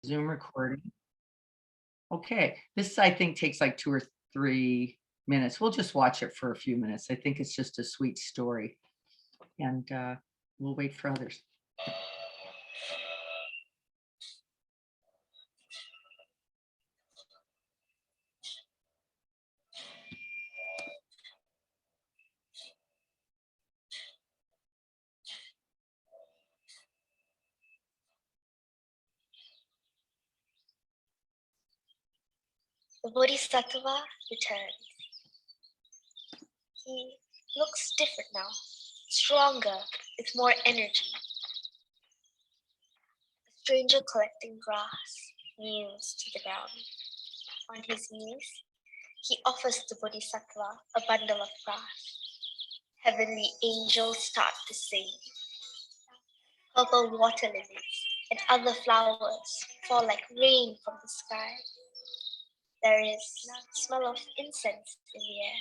Zoom recording. Okay, this I think takes like 2 or 3 minutes. We'll just watch it for a few minutes. I think it's just a sweet story, and, we'll wait for others. The Bodhisattva returns. He looks different now, stronger, with more energy. A stranger collecting grass kneels to the ground. On his knees, he offers the Bodhisattva a bundle of grass. Heavenly angels start to sing. Purple water lilies and other flowers fall like rain from the sky. There is a smell of incense in the air.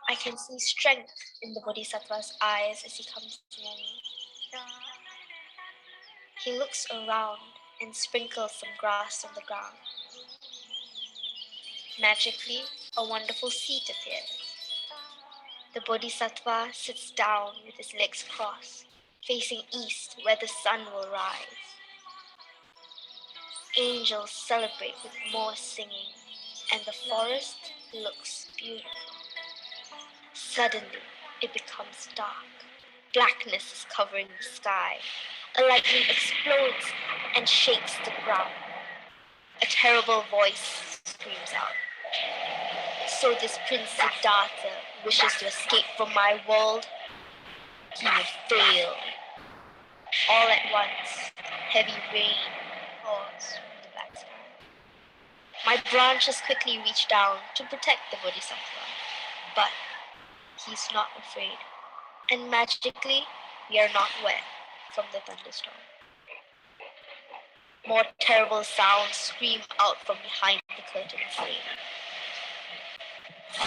I can see strength in the Bodhisattva's eyes as he comes near me. He looks around and sprinkles some grass on the ground. Magically, a wonderful seat appears. The Bodhisattva sits down with his legs crossed, facing east where the sun will rise. Angels celebrate with more singing, and the forest looks beautiful. Suddenly, it becomes dark. Blackness is covering the sky. A lightning explodes and shakes the ground. A terrible voice screams out. So this Prince Siddhartha wishes to escape from my world. He will fail. All at once, heavy rain pours from the black sky. My branches quickly reach down to protect the Bodhisattva, but he's not afraid. And magically, we are not wet from the thunderstorm. More terrible sounds scream out from behind the curtain frame.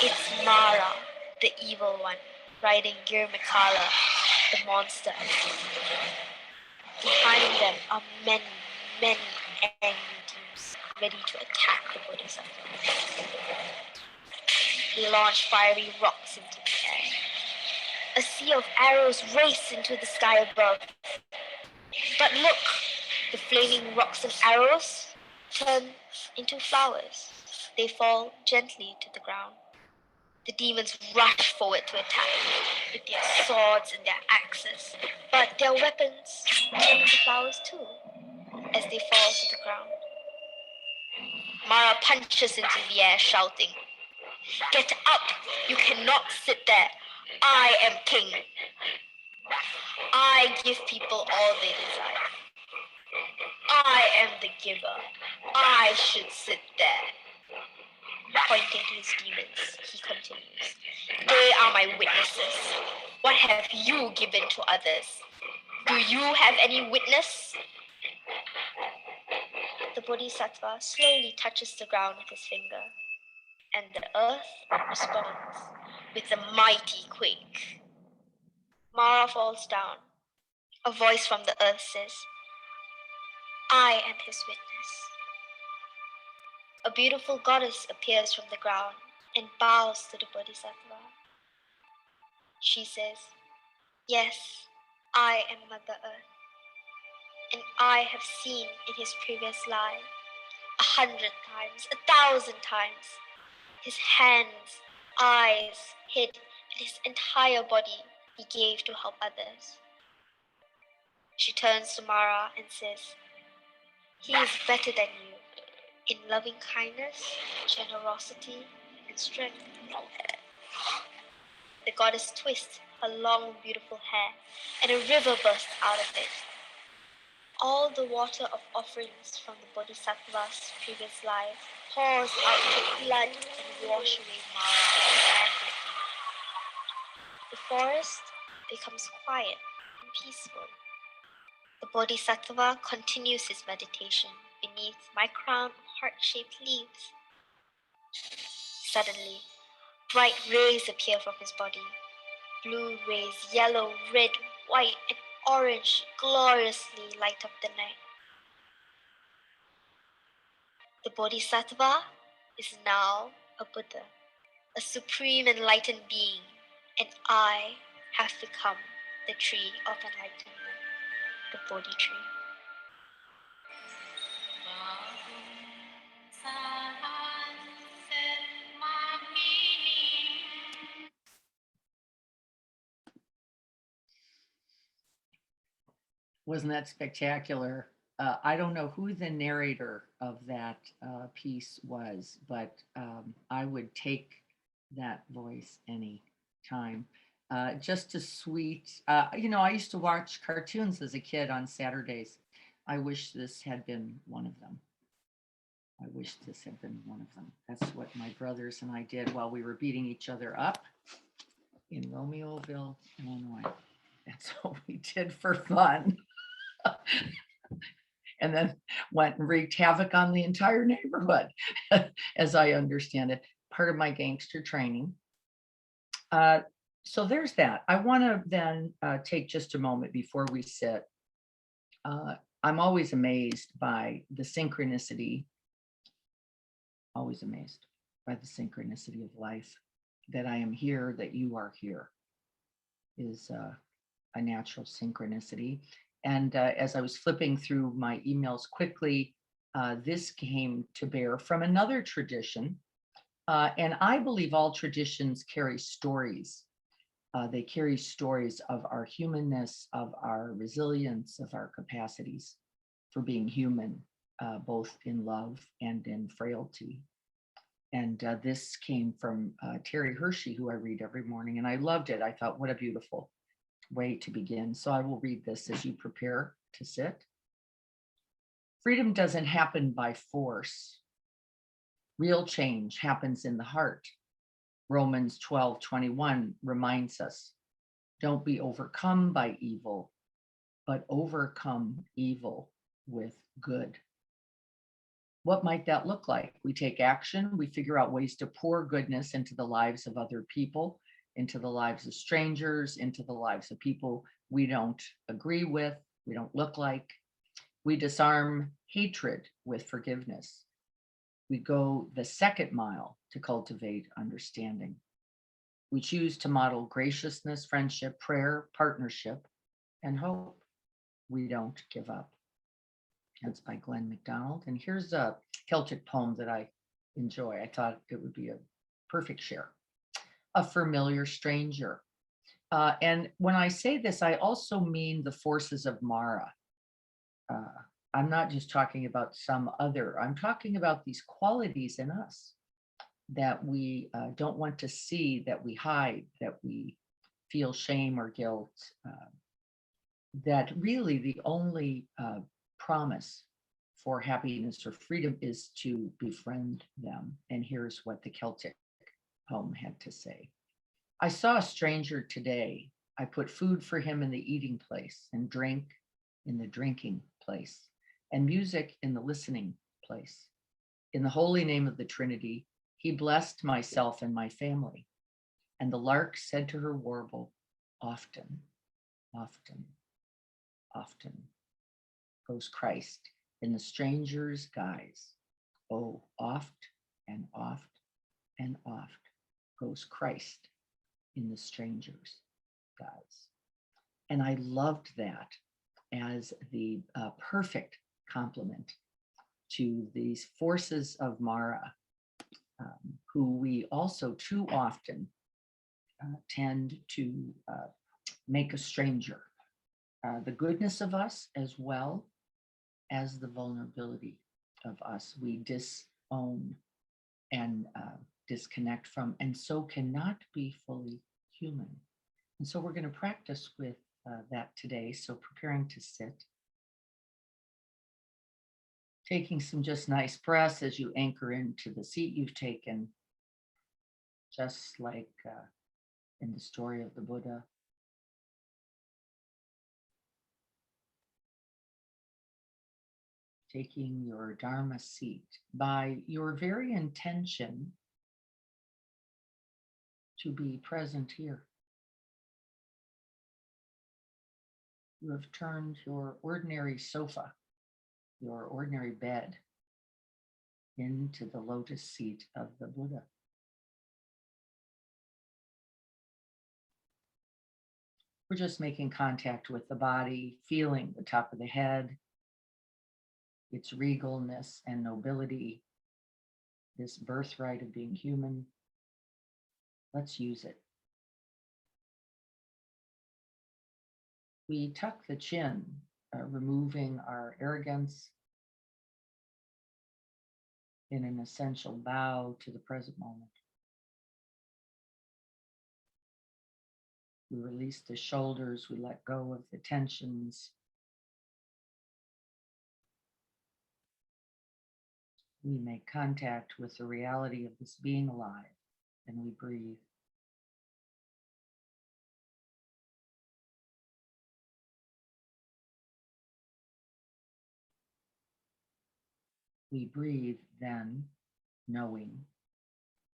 It's Mara, the evil one, riding Girmikala, the monster. Behind them are many, many angry demons ready to attack the Bodhisattva. They launch fiery rocks into the air. A sea of arrows race into the sky above. But look, the flaming rocks and arrows turn into flowers. They fall gently to the ground. The demons rush forward to attack with their swords and their axes, but their weapons turn into flowers too as they fall to the ground. Mara punches into the air, shouting, "Get up! You cannot sit there. I am king. I give people all they desire. I am the giver. I should sit there." Pointing to his demons, he continues, "They are my witnesses. What have you given to others? Do you have any witness?" The Bodhisattva slowly touches the ground with his finger, and the earth responds with a mighty quake. Mara falls down. A voice from the earth says, "I am his witness." A beautiful goddess appears from the ground and bows to the Bodhisattva. She says, "Yes, I am Mother Earth, and I have seen in his previous life 100 times, 1,000 times, his hands, eyes, head, and his entire body he gave to help others." She turns to Mara and says, "He is better than you in loving kindness, generosity, and strength." The goddess twists her long, beautiful hair, and a river bursts out of it. All the water of offerings from the Bodhisattva's previous life pours out to blood and wash away Mara and his deeds. The forest becomes quiet and peaceful. The Bodhisattva continues his meditation beneath my crown of heart-shaped leaves. Suddenly, bright rays appear from his body. Blue rays, yellow, red, white, and orange gloriously light up the night. The Bodhisattva is now a Buddha, a supreme enlightened being, and I have become the tree of enlightenment, the Bodhi tree. Wasn't that spectacular? I don't know who the narrator of that piece was, but I would take that voice any time. Just a sweet, I used to watch cartoons as a kid on Saturdays. I wish this had been one of them. I wish this had been one of them. That's what my brothers and I did while we were beating each other up in Romeoville, Illinois. That's what we did for fun. And then went and wreaked havoc on the entire neighborhood, as I understand it, part of my gangster training. So there's that. I want to then take just a moment before we sit. I'm always amazed by the synchronicity, always amazed by the synchronicity of life. That I am here, that you are here is a natural synchronicity. And as I was flipping through my emails quickly, this came to bear from another tradition. And I believe all traditions carry stories. They carry stories of our humanness, of our resilience, of our capacities for being human, both in love and in frailty. And this came from Terry Hershey, who I read every morning, and I loved it. I thought, what a beautiful way to begin. So I will read this as you prepare to sit. Freedom doesn't happen by force. Real change happens in the heart. Romans 12:21 reminds us, don't be overcome by evil, but overcome evil with good. What might that look like? We take action, we figure out ways to pour goodness into the lives of other people, into the lives of strangers, into the lives of people we don't agree with, we don't look like. We disarm hatred with forgiveness. We go the second mile to cultivate understanding. We choose to model graciousness, friendship, prayer, partnership, and hope. We don't give up. That's by Glenn MacDonald. And here's a Celtic poem that I enjoy. I thought it would be a perfect share. A familiar stranger. And when I say this, I also mean the forces of Mara. I'm not just talking about some other, I'm talking about these qualities in us that we don't want to see, that we hide, that we feel shame or guilt, that really the only promise for happiness or freedom is to befriend them. And here's what the Celtic poem had to say. I saw a stranger today. I put food for him in the eating place and drink in the drinking place and music in the listening place. In the holy name of the Trinity, he blessed myself and my family. And the lark said to her warble, often, often, often goes Christ in the stranger's guise. Oh, oft and oft and oft goes Christ in the stranger's guise. And I loved that as the perfect complement to these forces of Mara, who we also too often tend to make a stranger. The goodness of us as well as the vulnerability of us, we disown and disconnect from, and so cannot be fully human. And so we're going to practice with that today. So preparing to sit. Taking some just nice breaths as you anchor into the seat you've taken, just like in the story of the Buddha. Taking your Dharma seat by your very intention to be present here. You have turned your ordinary sofa, your ordinary bed, into the lotus seat of the Buddha. We're just making contact with the body, feeling the top of the head, its regalness and nobility, this birthright of being human. Let's use it. We tuck the chin, removing our arrogance in an essential bow to the present moment. We release the shoulders, we let go of the tensions. We make contact with the reality of this being alive, and we breathe. We breathe then, knowing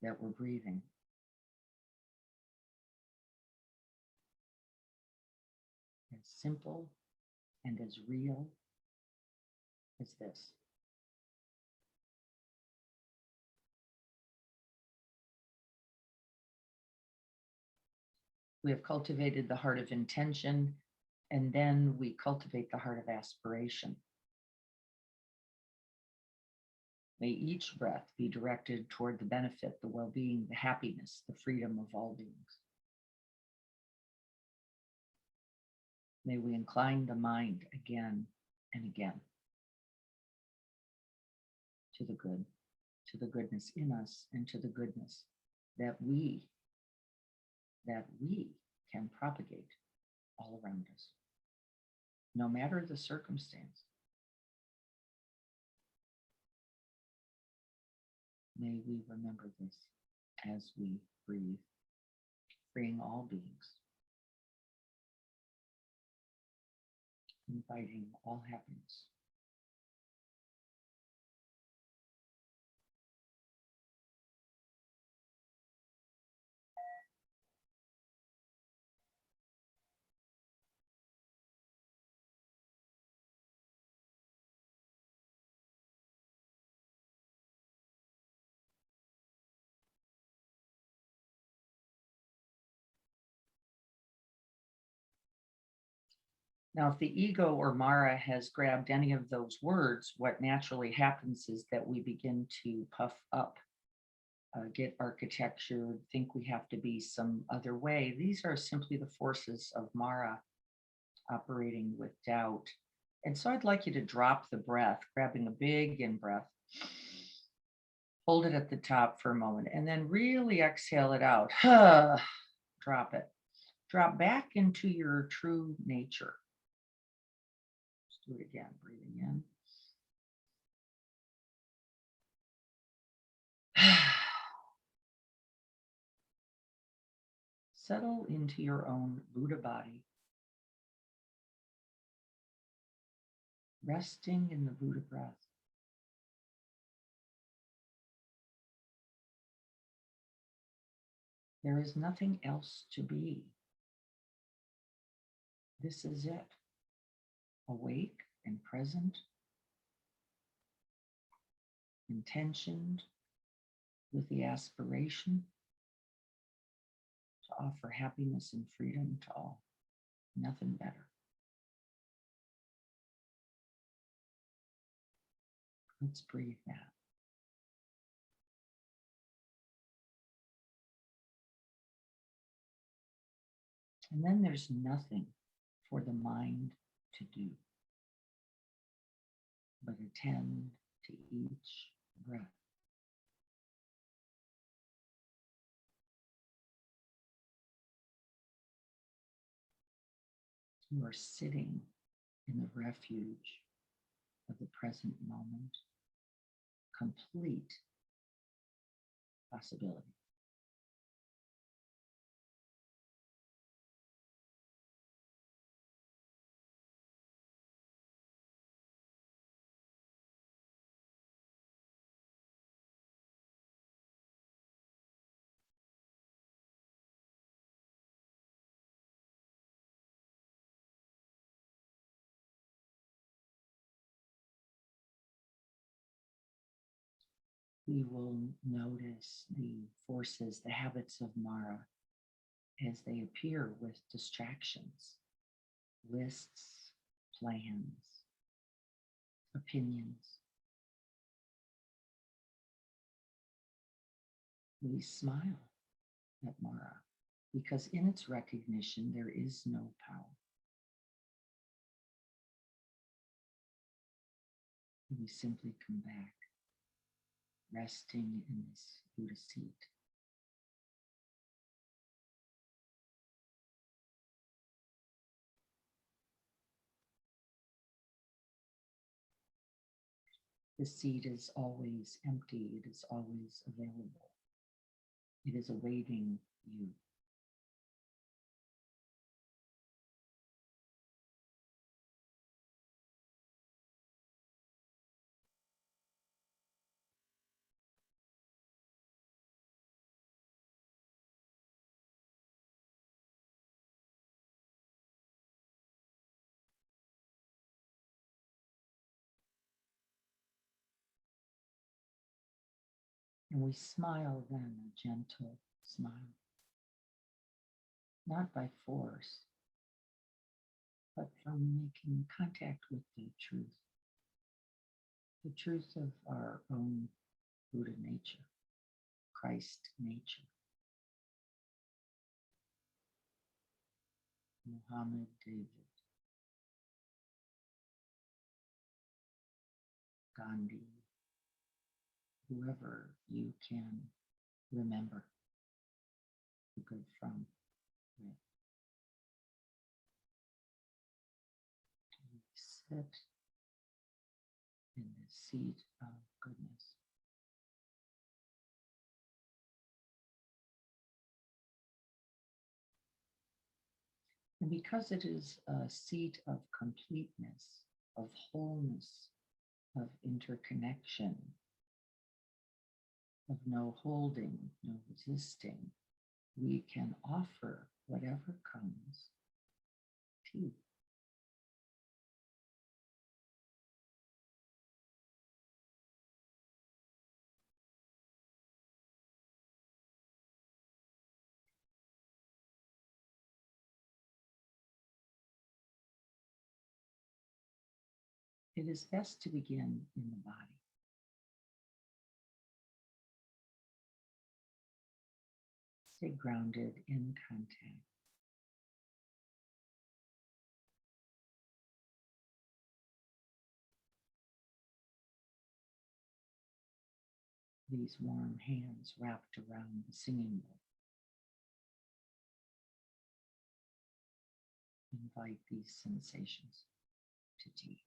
that we're breathing. As simple and as real as this. We have cultivated the heart of intention, and then we cultivate the heart of aspiration. May each breath be directed toward the benefit, the well-being, the happiness, the freedom of all beings. May we incline the mind again and again to the good, to the goodness in us, and to the goodness that we can propagate all around us, no matter the circumstance. May we remember this as we breathe, freeing all beings, inviting all happiness. Now, if the ego or Mara has grabbed any of those words, what naturally happens is that we begin to puff up, get architecture, think we have to be some other way. These are simply the forces of Mara operating with doubt. And so I'd like you to drop the breath, grabbing a big in-breath, hold it at the top for a moment, and then really exhale it out. Drop it. Drop back into your true nature. Do it again, breathing in. Settle into your own Buddha body, resting in the Buddha breath. There is nothing else to be. This is it. Awake and present, intentioned with the aspiration to offer happiness and freedom to all. Nothing better. Let's breathe that. And then there's nothing for the mind to do but attend to each breath. You are sitting in the refuge of the present moment, complete possibility. we will notice the forces, the habits of Mara as they appear with distractions, lists, plans, opinions. We smile at Mara because in its recognition, there is no power. And we simply come back, resting in this Buddha seat. The seat is always empty. It is always available. It is awaiting you. And we smile then, a gentle smile, not by force, but from making contact with the truth of our own Buddha nature, Christ nature. Muhammad, David, Gandhi, whoever you can remember the good from. With. We sit in the seat of goodness. And because it is a seat of completeness, of wholeness, of interconnection, of no holding, no resisting, we can offer whatever comes to you. It is best to begin in the body. Stay grounded in contact. These warm hands wrapped around the singing bowl. Invite these sensations to deep.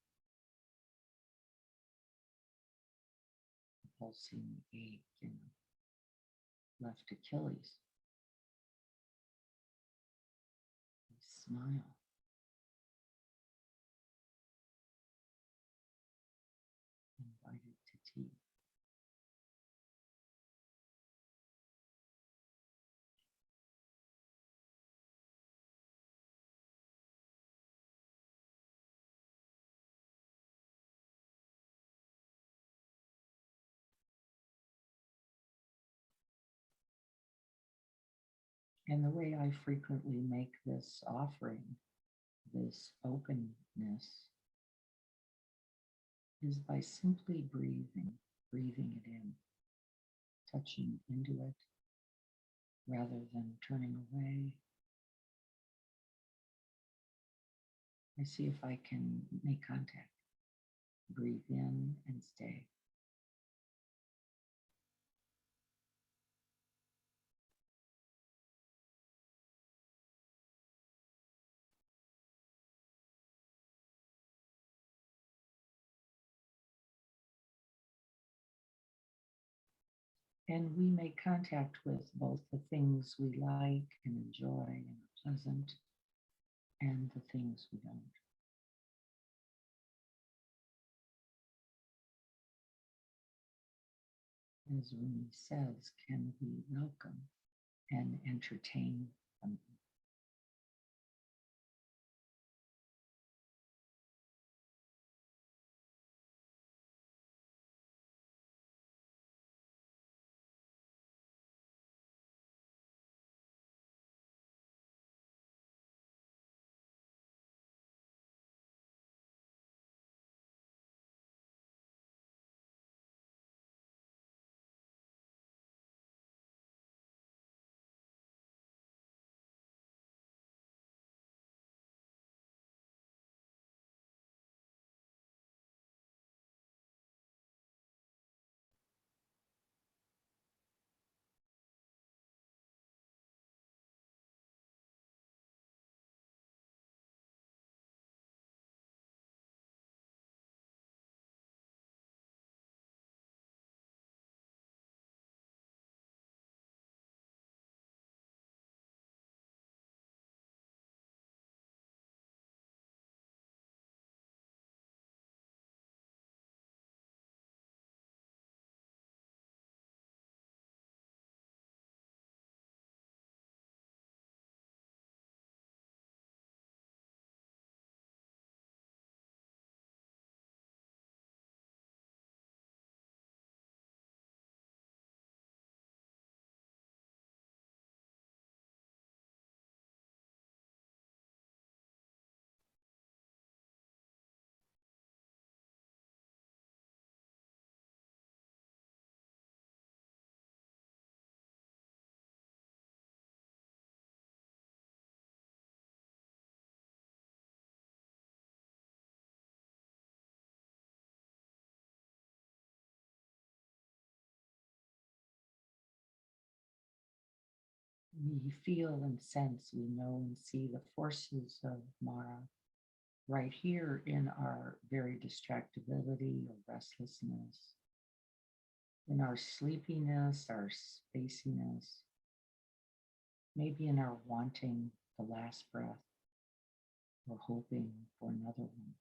The pulsing ache in left Achilles. Smile. Invite it to tea. And the way I frequently make this offering, this openness, is by simply breathing it in, touching into it, rather than turning away. I see if I can make contact. Breathe in and stay. And we make contact with both the things we like and enjoy and are pleasant and the things we don't. As Rumi says, can we welcome and entertain them? We feel and sense, we know and see the forces of Mara right here in our very distractibility or restlessness, in our sleepiness, our spaciness, maybe in our wanting the last breath or hoping for another one.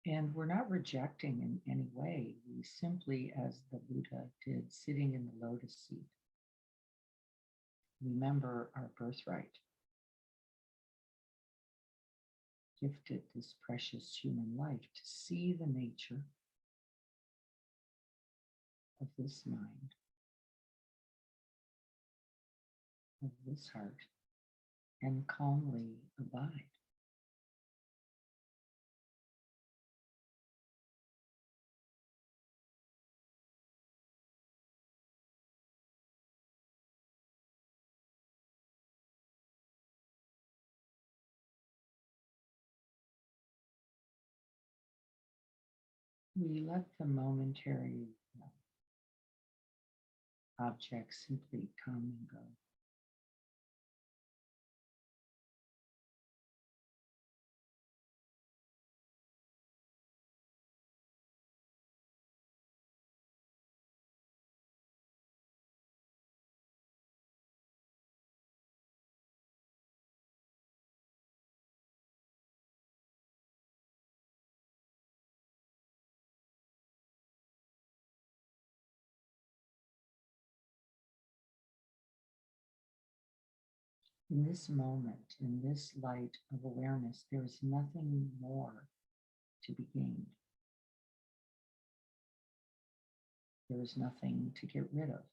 And we're not rejecting in any way. We simply, as the Buddha did, sitting in the lotus seat, remember our birthright, gifted this precious human life to see the nature of this mind, of this heart, and calmly abide. We let the momentary objects simply come and go. In this moment, in this light of awareness, there is nothing more to be gained. There is nothing to get rid of.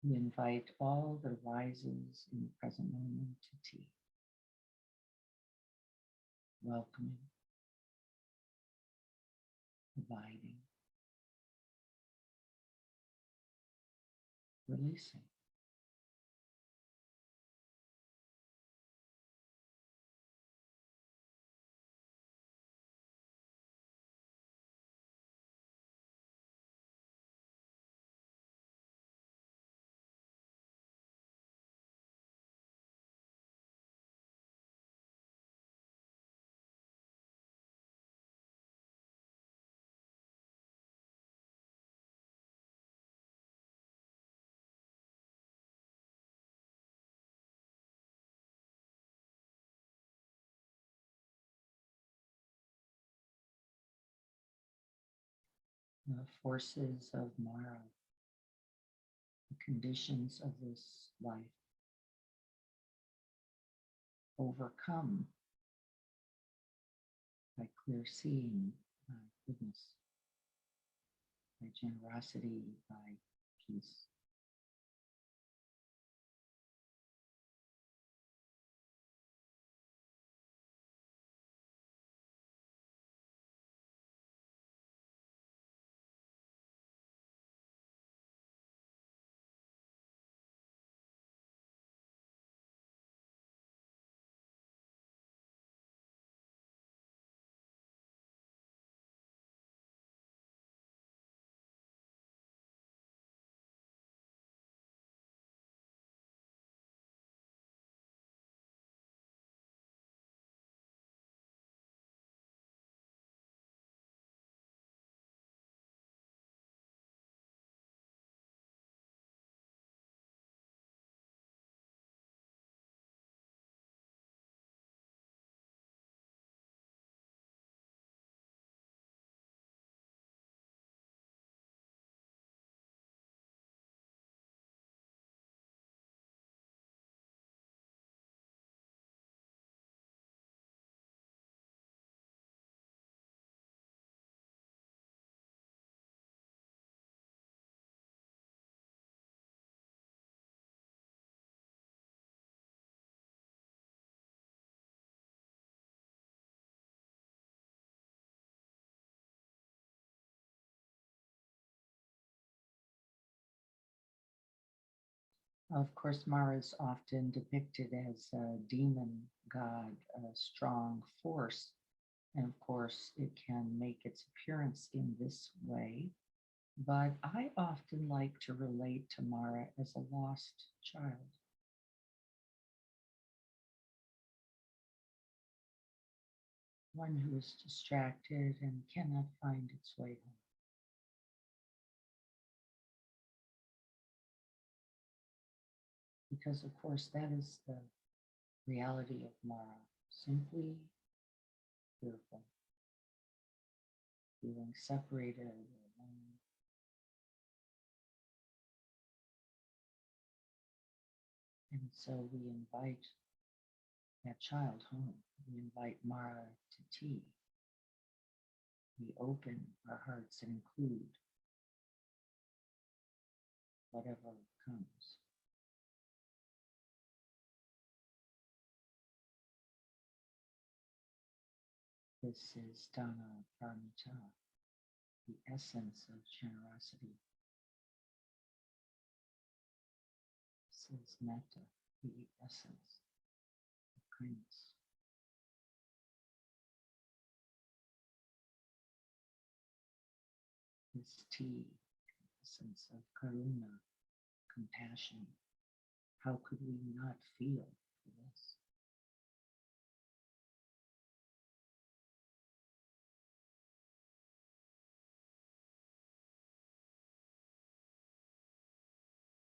We invite all that arises in the present moment to tea, welcoming, abiding, releasing. The forces of Mara, the conditions of this life, overcome by clear seeing, by goodness, by generosity, by peace. Of course, Mara is often depicted as a demon god, a strong force And of course, it can make its appearance in this way, but I often like to relate to Mara as a lost child. One who is distracted and cannot find its way home. Because, of course, that is the reality of Mara. Simply fearful, feeling separated or alone. And so we invite that child home. We invite Mara to tea. We open our hearts and include whatever comes. This is Dana Paramita, the essence of generosity. This is Metta, the essence of kindness. This tea, essence of karuna, compassion. How could we not feel for this?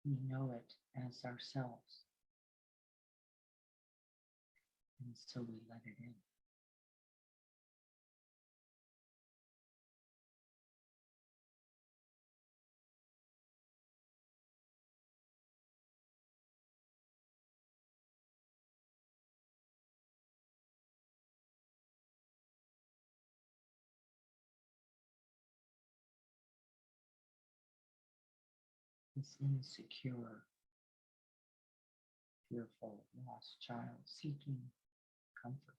We know it as ourselves, and so we let it in. This insecure, fearful, lost child seeking comfort.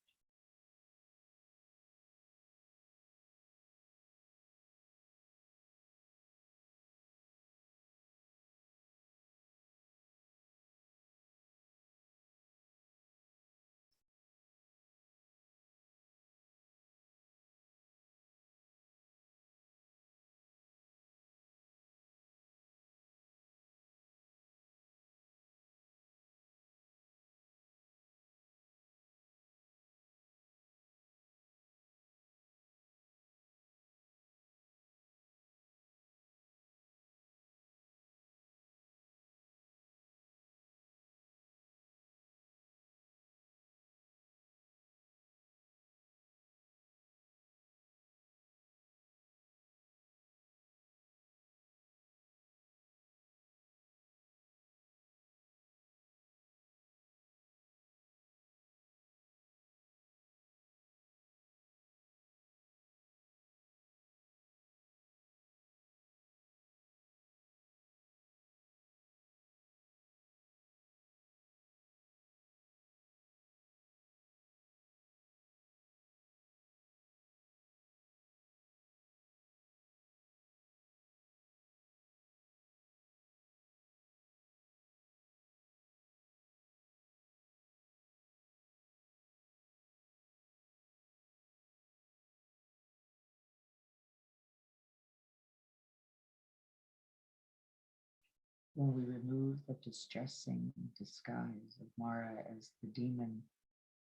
When we remove the distressing disguise of Mara as the demon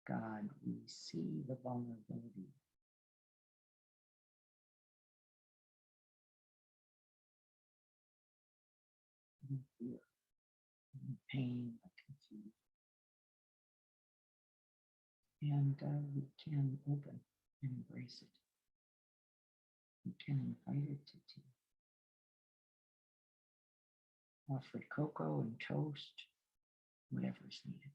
god, we see the vulnerability. The fear, the pain, the confusion. And we can open and embrace it. We can invite it to tea. Offered cocoa and toast, whatever's needed.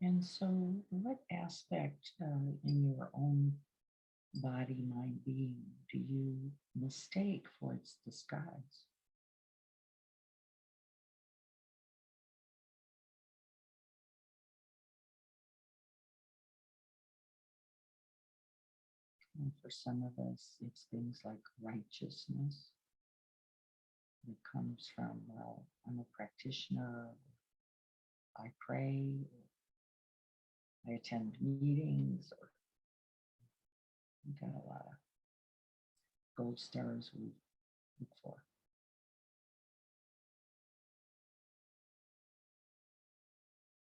And so, what aspect in your own body, mind, being do you mistake for its disguise? And for some of us, it's things like righteousness that comes from, well, I'm a practitioner, I pray, I attend meetings, or we got a lot of gold stars we look for.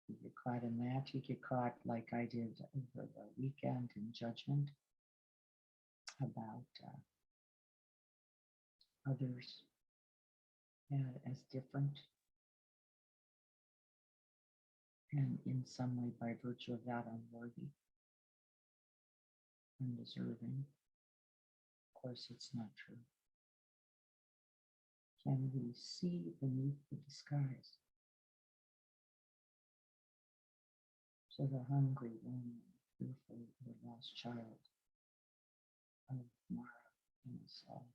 You get caught in that, you get caught like I did over the weekend in judgment about others as different, and in some way, by virtue of that, unworthy, undeserving. Of course, it's not true. Can we see beneath the disguise? So the hungry, lonely, fearful, or lost child of Mara in us all.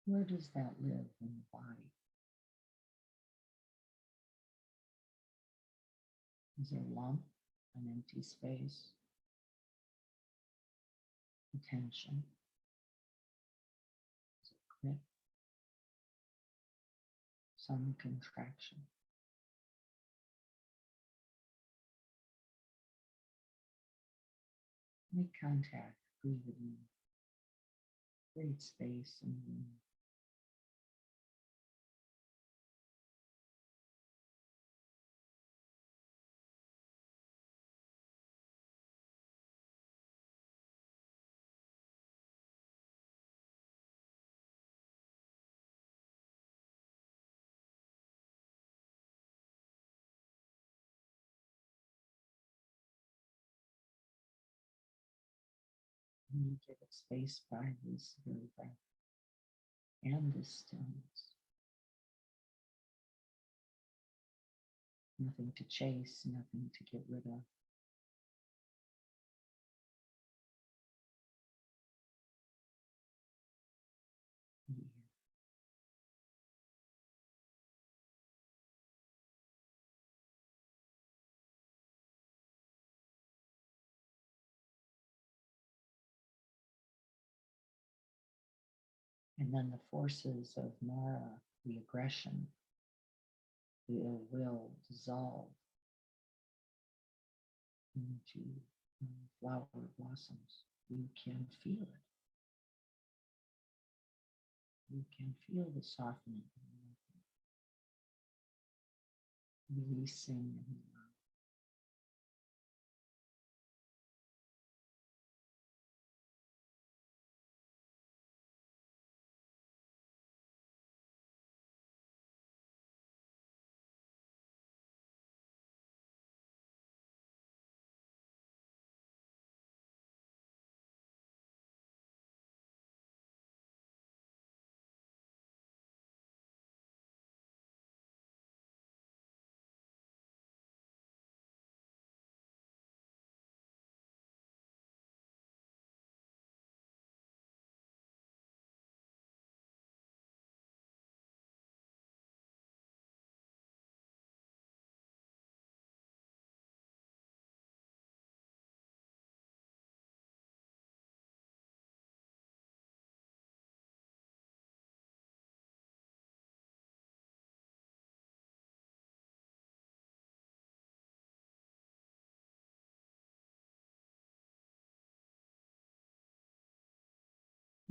Where does that live in the body? Is there a lump, an empty space, a tension? Is it grip, some contraction? Make contact, breathe it in, create space and room. And you give it space by this very breath and this stillness. Nothing to chase, nothing to get rid of. Be here. And then the forces of Mara, the aggression, the ill will, dissolve into flower blossoms. You can feel it. You can feel the softening, releasing.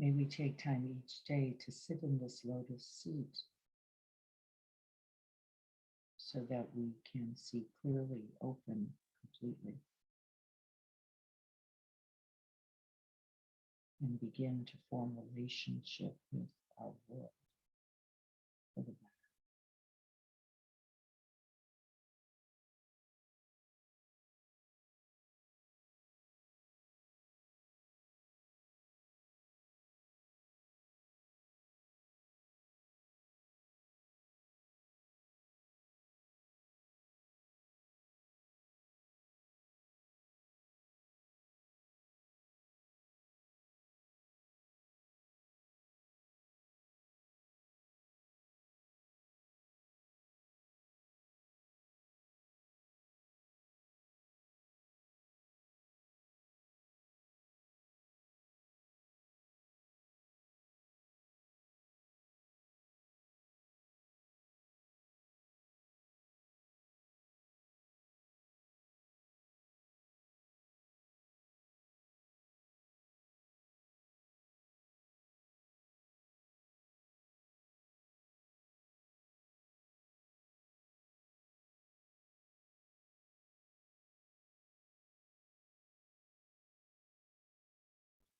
May we take time each day to sit in this lotus seat so that we can see clearly, open completely, and begin to form a relationship with our world for the better.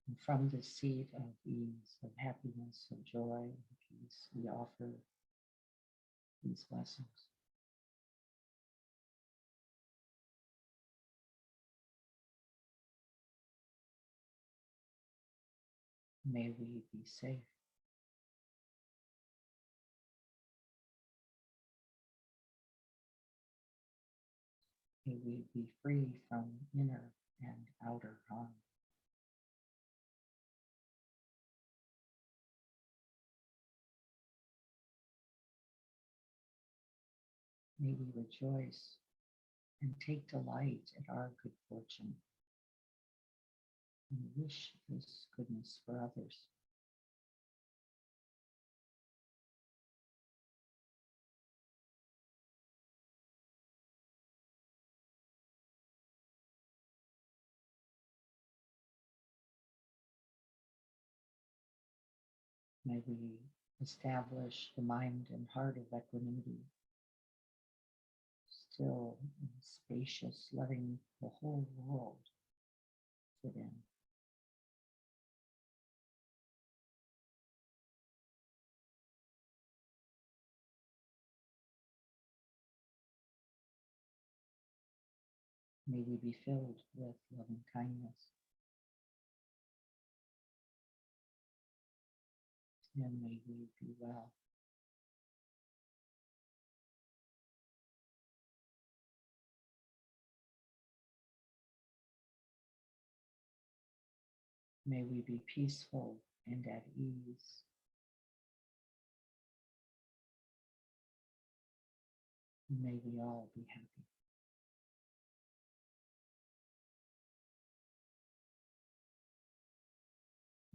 And from the seat of ease, of happiness, of joy, and peace, we offer these blessings. May we be safe. May we be free from inner and outer harm. May we rejoice and take delight at our good fortune and wish this goodness for others. May we establish the mind and heart of equanimity, still and spacious, letting the whole world fit in. May we be filled with loving kindness. And may we be well. May we be peaceful and at ease. May we all be happy.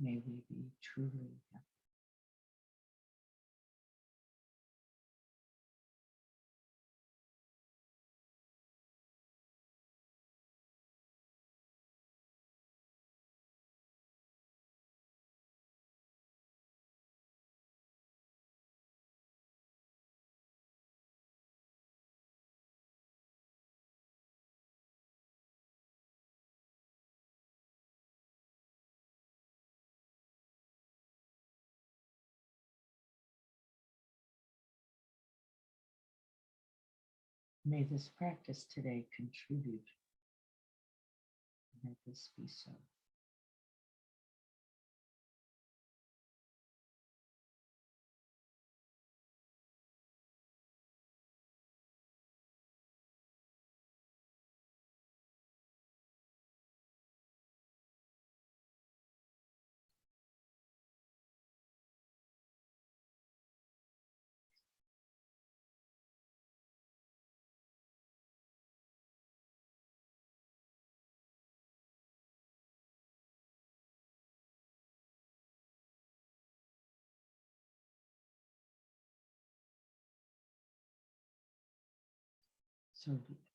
May we be truly happy. May this practice today contribute. Let this be so. So be it.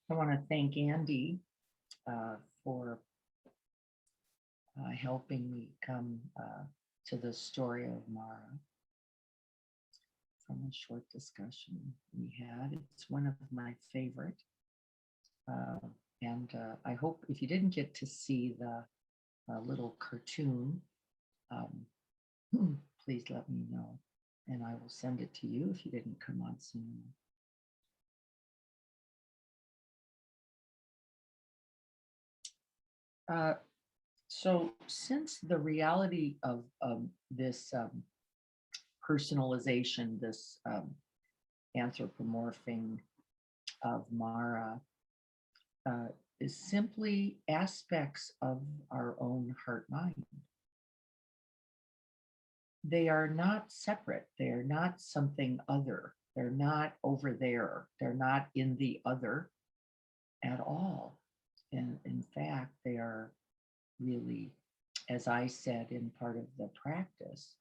I want to thank Andy for helping me come to the story of Mara from a short discussion we had. It's one of my favorite. And I hope if you didn't get to see the a little cartoon, um, please let me know, and I will send it to you if you didn't come on soon. So since the reality of this personalization, this anthropomorphing of Mara is simply aspects of our own heart mind. They are not separate. They are not something other. They're not over there. They're not in the other at all. And in fact, they are really, as I said in part of the practice,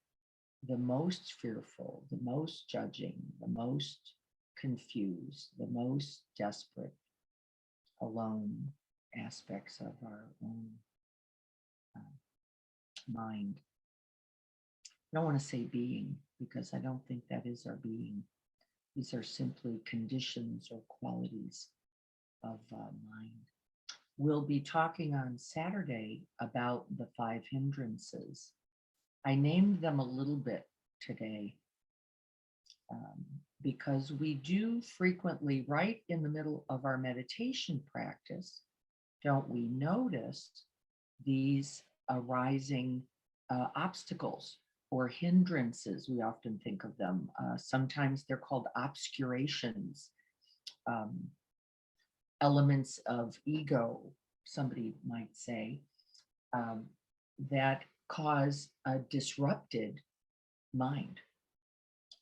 the most fearful, the most judging, the most confused, the most desperate, alone aspects of our own mind. I don't want to say being, because I don't think that is our being. These are simply conditions or qualities of mind. We'll be talking on Saturday about the 5 hindrances. I named them a little bit today because we do frequently, right in the middle of our meditation practice, don't we notice these arising obstacles or hindrances? We often think of them. Sometimes they're called obscurations, elements of ego, somebody might say, that cause a disrupted mind.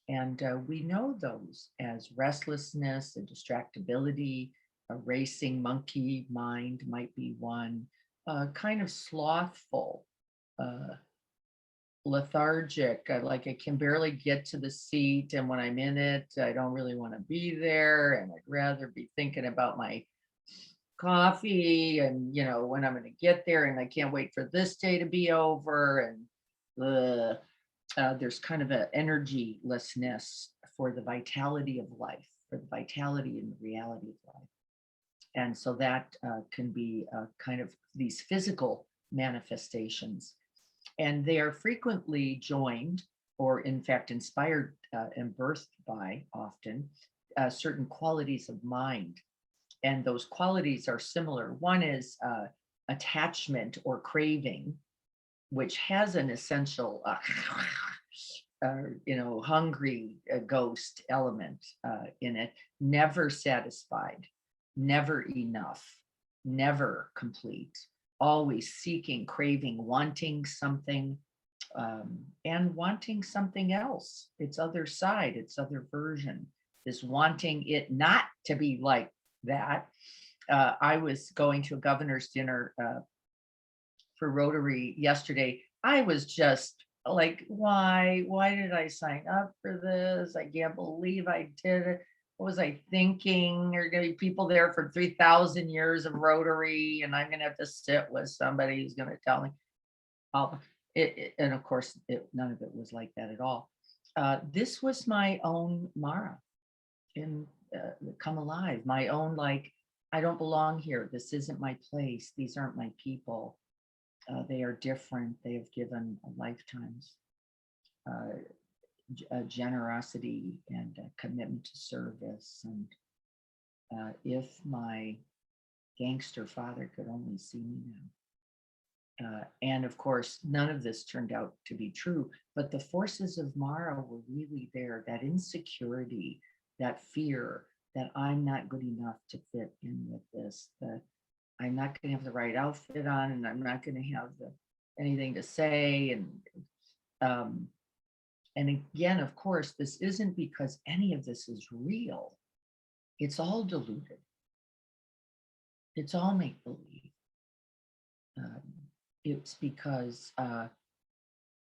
And we know those as restlessness, a distractibility, a racing monkey mind might be one, kind of slothful, lethargic, like I can barely get to the seat. And when I'm in it, I don't really want to be there. And I'd rather be thinking about my coffee and, when I'm going to get there. And I can't wait for this day to be over. And there's kind of an energylessness for the vitality of life, for the vitality and the reality of life. And so that can be kind of these physical manifestations. And they are frequently joined, or in fact, inspired and birthed by often certain qualities of mind. And those qualities are similar. One is attachment or craving, which has an essential, hungry ghost element in it, never satisfied, never enough, never complete, always seeking, craving, wanting something, and wanting something else, its other side, its other version, this wanting it not to be like that. I was going to a governor's dinner for Rotary yesterday. I was just like, why did I sign up for this? I can't believe I did it. What was I thinking? There are going to be people there for 3,000 years of Rotary, and I'm going to have to sit with somebody who's going to tell me. And of course, none of it was like that at all. This was my own Mara in Come Alive, my own, like, I don't belong here. This isn't my place. These aren't my people. They are different. They have given lifetimes, generosity and commitment to service. And if my gangster father could only see me now. And of course, none of this turned out to be true, but the forces of Mara were really there, that insecurity, that fear that I'm not good enough to fit in with this, that I'm not going to have the right outfit on, and I'm not going to have anything to say. And again, of course, this isn't because any of this is real. It's all deluded. It's all make believe. It's because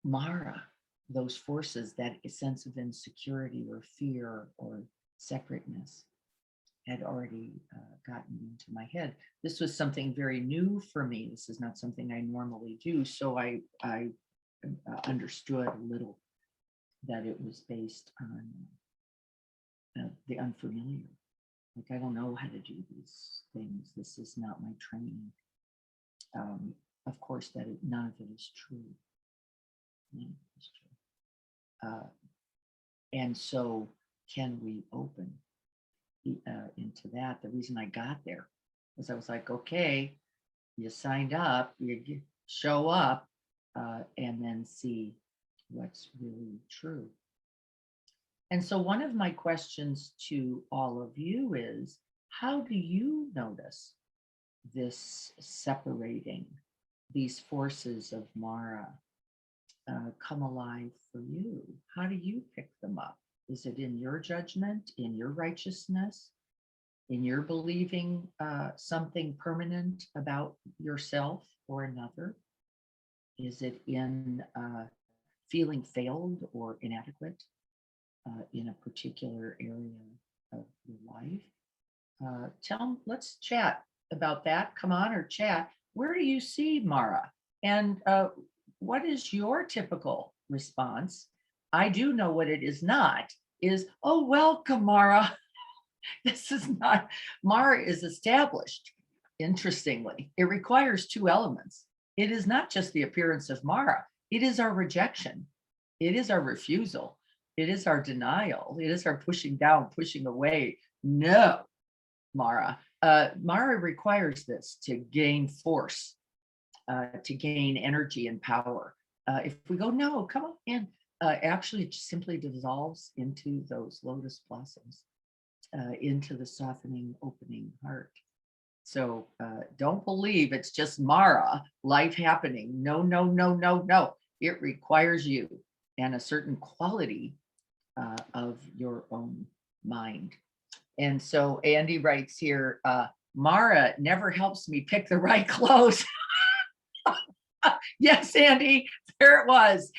Mara, those forces, that sense of insecurity or fear or separateness, had already gotten into my head. This was something very new for me. This is not something I normally do. So I understood a little that it was based on the unfamiliar. Like, I don't know how to do these things. This is not my training. of course, that none of it is true. None of it is true. And so, can we open into that? The reason I got there was I was like, okay, you signed up, you show up, and then see what's really true. And so, one of my questions to all of you is, how do you notice this separating, these forces of Mara come alive for you? How do you pick them up? Is it in your judgment, in your righteousness, in your believing something permanent about yourself or another? Is it in feeling failed or inadequate in a particular area of your life? Let's chat about that. Come on, or chat. Where do you see Mara? And what is your typical response? I do know what it is not, is, oh, welcome, Mara. This is not, Mara is established. Interestingly, it requires two elements. It is not just the appearance of Mara, it is our rejection, it is our refusal, it is our denial, it is our pushing down, pushing away. No, Mara. Mara requires this to gain force, to gain energy and power. If we go, no, come on in, actually it just simply dissolves into those lotus blossoms, into the softening, opening heart. So don't believe it's just Mara, life happening. No, no, no, no, no. It requires you and a certain quality of your own mind. And so Andy writes here, Mara never helps me pick the right clothes. Yes, Andy, there it was.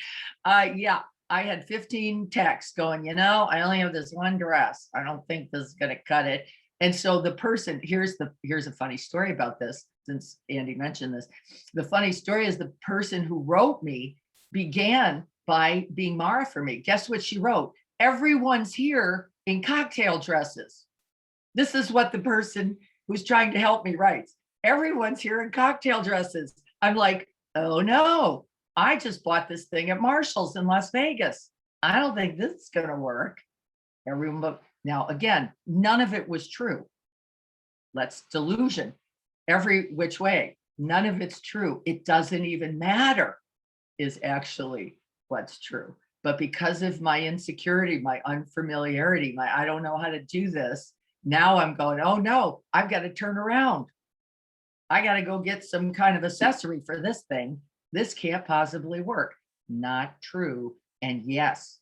Yeah, I had 15 texts going, I only have this one dress. I don't think this is going to cut it. And so the person, here's a funny story about this, since Andy mentioned this. The funny story is the person who wrote me began by being Mara for me. Guess what she wrote? Everyone's here in cocktail dresses. This is what the person who's trying to help me writes. Everyone's here in cocktail dresses. I'm like, oh no, I just bought this thing at Marshall's in Las Vegas. I don't think this is going to work. Everyone, now again, none of it was true. Let's delusion every which way. None of it's true. It doesn't even matter is actually what's true. But because of my insecurity, my unfamiliarity, I don't know how to do this. Now I'm going, oh no, I've got to turn around. I got to go get some kind of accessory for this thing. This can't possibly work. Not true. And yes,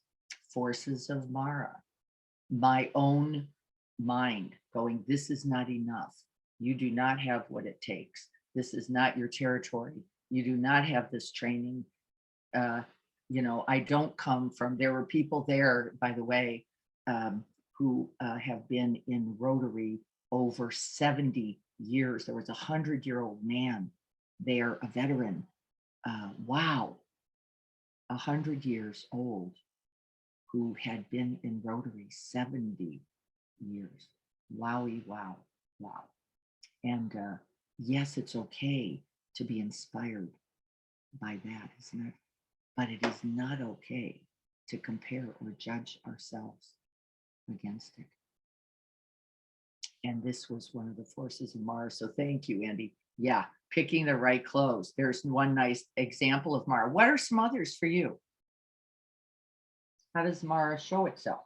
forces of Mara, my own mind going, this is not enough. You do not have what it takes. This is not your territory. You do not have this training. I don't come from, there were people there, by the way, who have been in Rotary over 70 years. There was a 100-year-old man there, a veteran. Wow, 100 years old, who had been in Rotary 70 years. Wowie, wow, wow. And yes, it's okay to be inspired by that, isn't it? But it is not okay to compare or judge ourselves against it. And this was one of the forces of Mara. So thank you, Andy. Yeah, picking the right clothes. There's one nice example of Mara. What are some others for you? How does Mara show itself?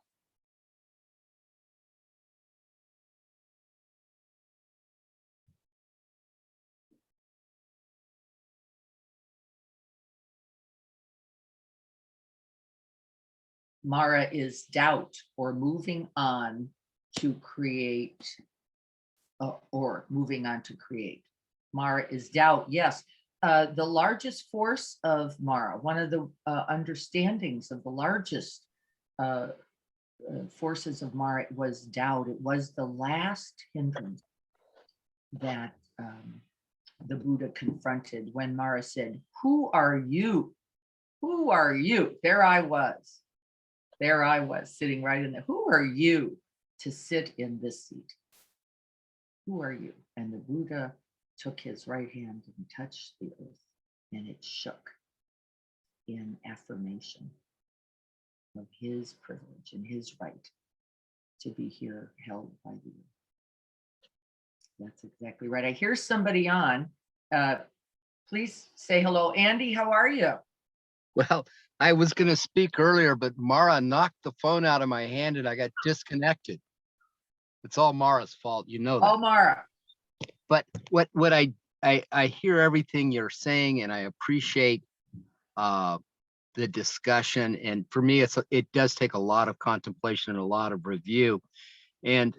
Mara is doubt or moving on to create, or moving on to create. Mara is doubt, yes. The largest force of Mara, one of the understandings of the largest forces of Mara was doubt. It was the last hindrance that the Buddha confronted when Mara said, who are you? Who are you? There I was sitting right in there. Who are you to sit in this seat? Who are you? And the Buddha took his right hand and touched the earth and it shook in affirmation of his privilege and his right to be here held by you. That's exactly right. I hear somebody on. Please say hello. Andy, how are you? Well, I was going to speak earlier, but Mara knocked the phone out of my hand and I got disconnected. It's all Mara's fault, you know that. Oh, Mara. But what I hear everything you're saying, and I appreciate the discussion. And for me, it does take a lot of contemplation and a lot of review. And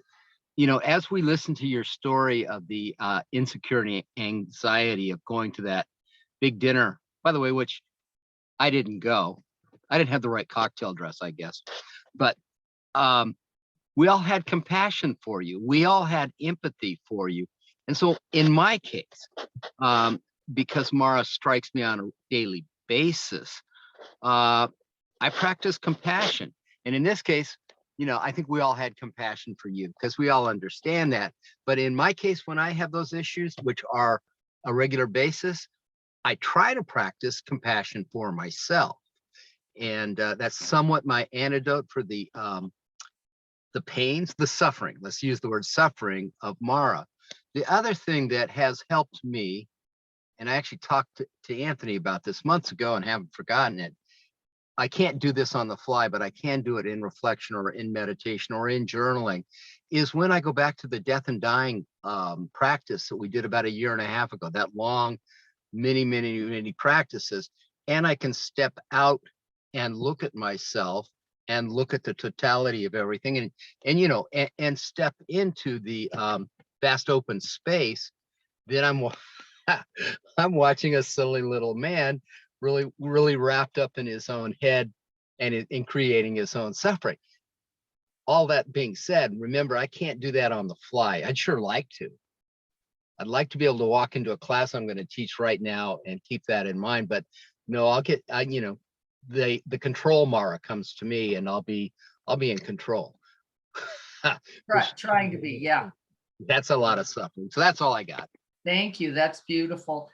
you know, as we listen to your story of the insecurity, anxiety of going to that big dinner, by the way, which I didn't go. I didn't have the right cocktail dress, I guess. But we all had compassion for you. We all had empathy for you. And so in my case, because Mara strikes me on a daily basis, I practice compassion. And in this case, you know, I think we all had compassion for you because we all understand that. But in my case, when I have those issues, which are a regular basis, I try to practice compassion for myself. And that's somewhat my antidote for the pains, the suffering, let's use the word suffering of Mara. The other thing that has helped me, and I actually talked to Anthony about this months ago and haven't forgotten it. I can't do this on the fly, but I can do it in reflection or in meditation or in journaling, is when I go back to the death and dying practice that we did about 1.5 years ago, that long, many practices. And I can step out and look at myself and look at the totality of everything and you know, and step into the vast open space. Then I'm watching a silly little man really wrapped up in his own head and in creating his own suffering. All that being said, remember, I can't do that on the fly. I'd sure like to. I'd like to be able to walk into a class I'm going to teach right now and keep that in mind. But no, you know, the control Mara comes to me and I'll be in control. Trying to be, yeah. That's a lot of suffering. So that's all I got. Thank you. That's beautiful.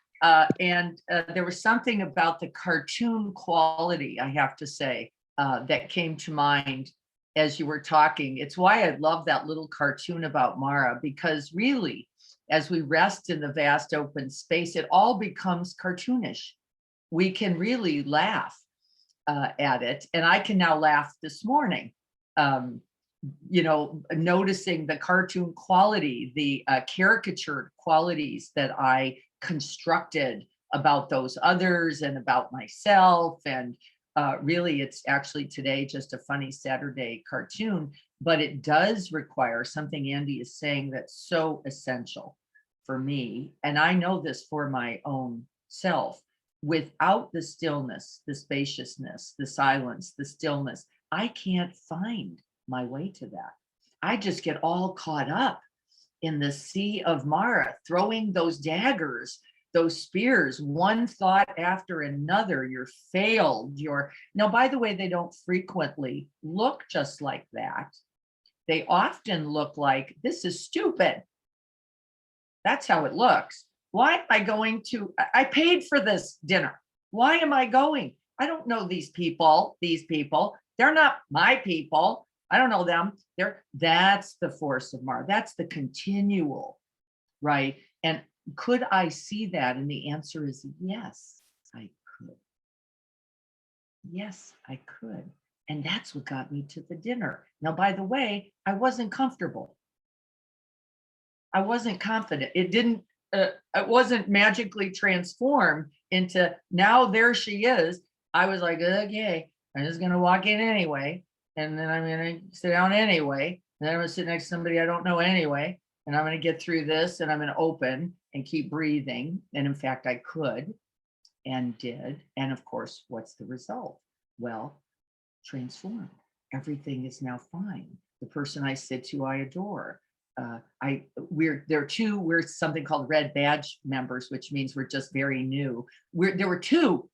And there was something about the cartoon quality, I have to say, that came to mind as you were talking. It's why I love that little cartoon about Mara, because really, as we rest in the vast open space, it all becomes cartoonish. We can really laugh at it. And I can now laugh this morning. You know, noticing the cartoon quality, the caricatured qualities that I constructed about those others and about myself. And really, it's actually today just a funny Saturday cartoon, but it does require something Andy is saying that's so essential for me. And I know this for my own self. Without the stillness, the spaciousness, the silence, the stillness, I can't find my way to that. I just get all caught up in the sea of Mara, throwing those daggers, those spears, one thought after another. You're failed. Now, by the way, they don't frequently look just like that. They often look like, this is stupid. That's how it looks. Why am I going to, I paid for this dinner. Why am I going? I don't know these people. They're not my people. I don't know them. That's the force of Mara. That's the continual, right? And could I see that? And the answer is yes, I could. Yes, I could. And that's what got me to the dinner. Now, by the way, I wasn't comfortable. I wasn't confident. It wasn't magically transformed into now there she is. I was like, okay, I'm just going to walk in anyway. And then I'm going to sit down anyway. And then I'm going to sit next to somebody I don't know anyway. And I'm going to get through this and I'm going to open and keep breathing. And in fact, I could and did. And of course, what's the result? Well, transformed. Everything is now fine. The person I said to, I adore. We're something called red badge members, which means we're just very new. There were 2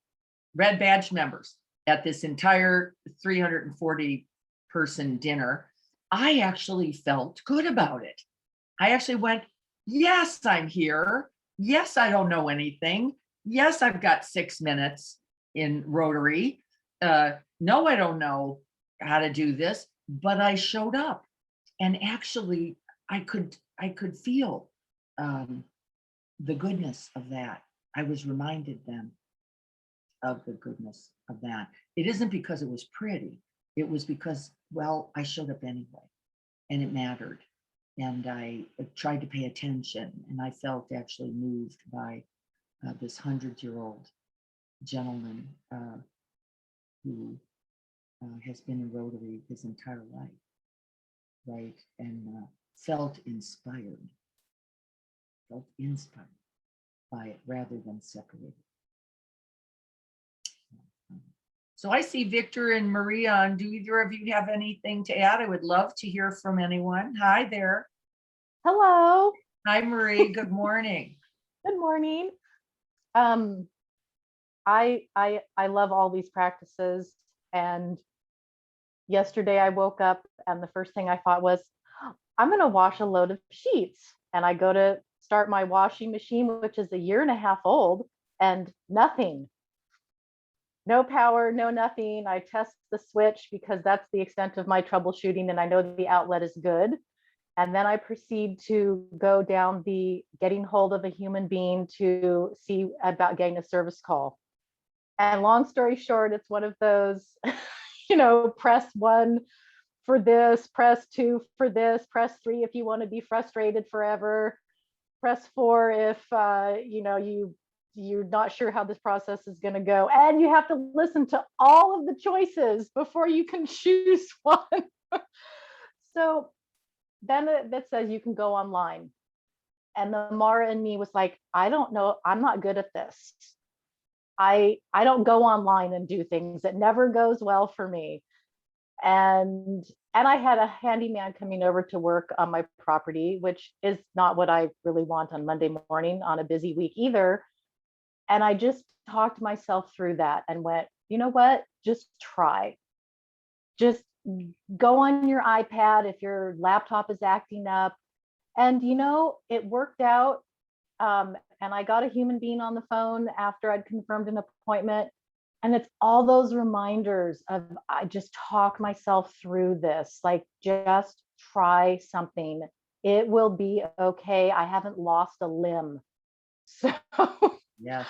red badge members at this entire 340 person dinner. I actually felt good about it. I actually went, yes, I'm here. Yes, I don't know anything. yes, I've got 6 minutes in Rotary. No, I don't know how to do this, but I showed up. And actually, I could feel the goodness of that. I was reminded then of the goodness of that. It isn't because it was pretty. It was because, well, I showed up anyway, and it mattered. And I tried to pay attention, and I felt actually moved by this 100-year-old gentleman who has been in Rotary his entire life, right? And felt inspired by it rather than separated. So I see Victor and Maria on. Do either of you have anything to add? I would love to hear from anyone. Hi there. Hello, Hi, Marie. Good morning. good morning. Um, I love all these practices, and yesterday I woke up and the first thing I thought was, I'm gonna wash a load of sheets. And I go to start my washing machine, which is a year and a half old, and nothing. No power, no nothing. I test the switch because that's the extent of my troubleshooting, and I know the outlet is good. And then I proceed to go down the getting hold of a human being to see about getting a service call. And long story short, it's one of those, press 1 for this, press 2 for this, press 3 if you want to be frustrated forever, press 4 if you're not sure how this process is going to go, and you have to listen to all of the choices before you can choose one. So then that says you can go online. And the Mara in me was like, I don't know, I'm not good at this. I don't go online and do things. It never goes well for me. And I had a handyman coming over to work on my property, which is not what I really want on Monday morning on a busy week either. And I just talked myself through that and went, you know what? Just try. Just go on your iPad if your laptop is acting up. And, it worked out. And I got a human being on the phone after I'd confirmed an appointment. And it's all those reminders of, I just talk myself through this, like just try something. It will be okay. I haven't lost a limb. So Yes.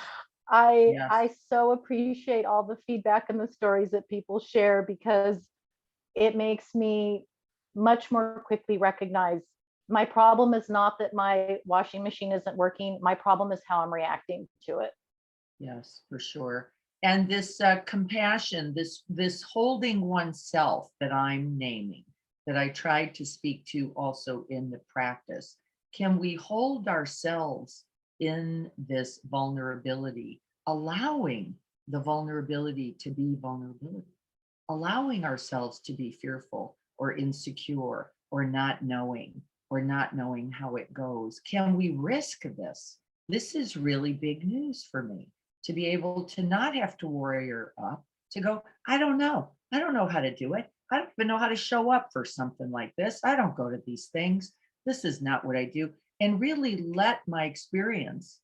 I Yes. I so appreciate all the feedback and the stories that people share, because it makes me much more quickly recognize my problem is not that my washing machine isn't working. My problem is how I'm reacting to it. Yes, for sure. And this compassion, this holding oneself that I'm naming, that I tried to speak to also in the practice. Can we hold ourselves in this vulnerability, allowing the vulnerability to be vulnerability, allowing ourselves to be fearful or insecure or not knowing how it goes? Can we risk this? This is really big news for me, to be able to not have to warrior up, to go, I don't know. I don't know how to do it. I don't even know how to show up for something like this. I don't go to these things. This is not what I do. And really let my experience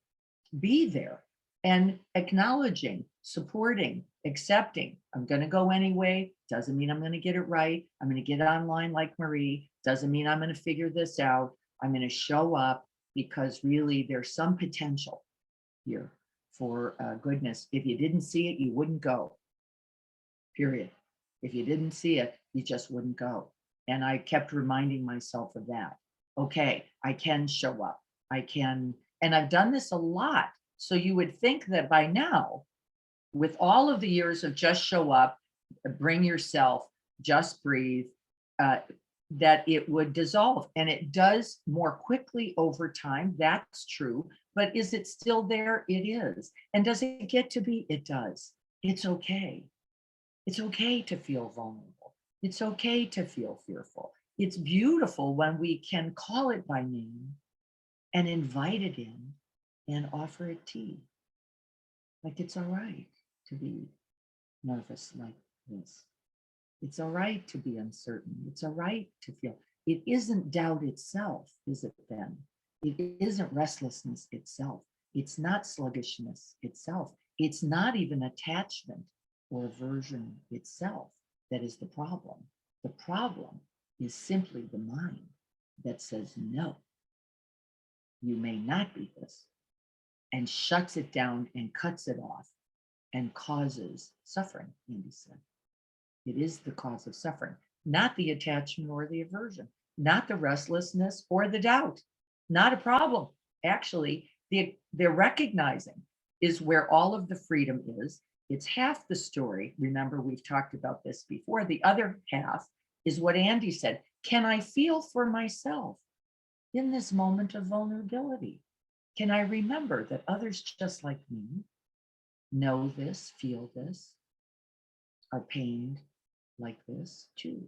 be there and acknowledging, supporting, accepting. I'm going to go anyway. Doesn't mean I'm going to get it right. I'm going to get online like Marie. Doesn't mean I'm going to figure this out. I'm going to show up because really there's some potential here for goodness. If you didn't see it, you wouldn't go. Period. If you didn't see it, you just wouldn't go. And I kept reminding myself of that. Okay, I can show up. I can, and I've done this a lot. So you would think that by now, with all of the years of just show up, bring yourself, just breathe, that it would dissolve. And it does more quickly over time. That's true. But is it still there? It is. And does it get to be? It does. It's okay. It's okay to feel vulnerable. It's okay to feel fearful. It's beautiful when we can call it by name and invite it in and offer it tea. Like it's all right to be nervous like this. It's all right to be uncertain. It's all right to feel. It isn't doubt itself, is it then? It isn't restlessness itself. It's not sluggishness itself. It's not even attachment or aversion itself that is the problem. The problem is simply the mind that says, no, you may not be this, and shuts it down and cuts it off and causes suffering, Andy said. It is the cause of suffering, not the attachment or the aversion, not the restlessness or the doubt, not a problem. Actually, the recognizing is where all of the freedom is. It's half the story. Remember, we've talked about this before. The other half is what Andy said. Can I feel for myself in this moment of vulnerability? Can I remember that others just like me know this, feel this, are pained like this too?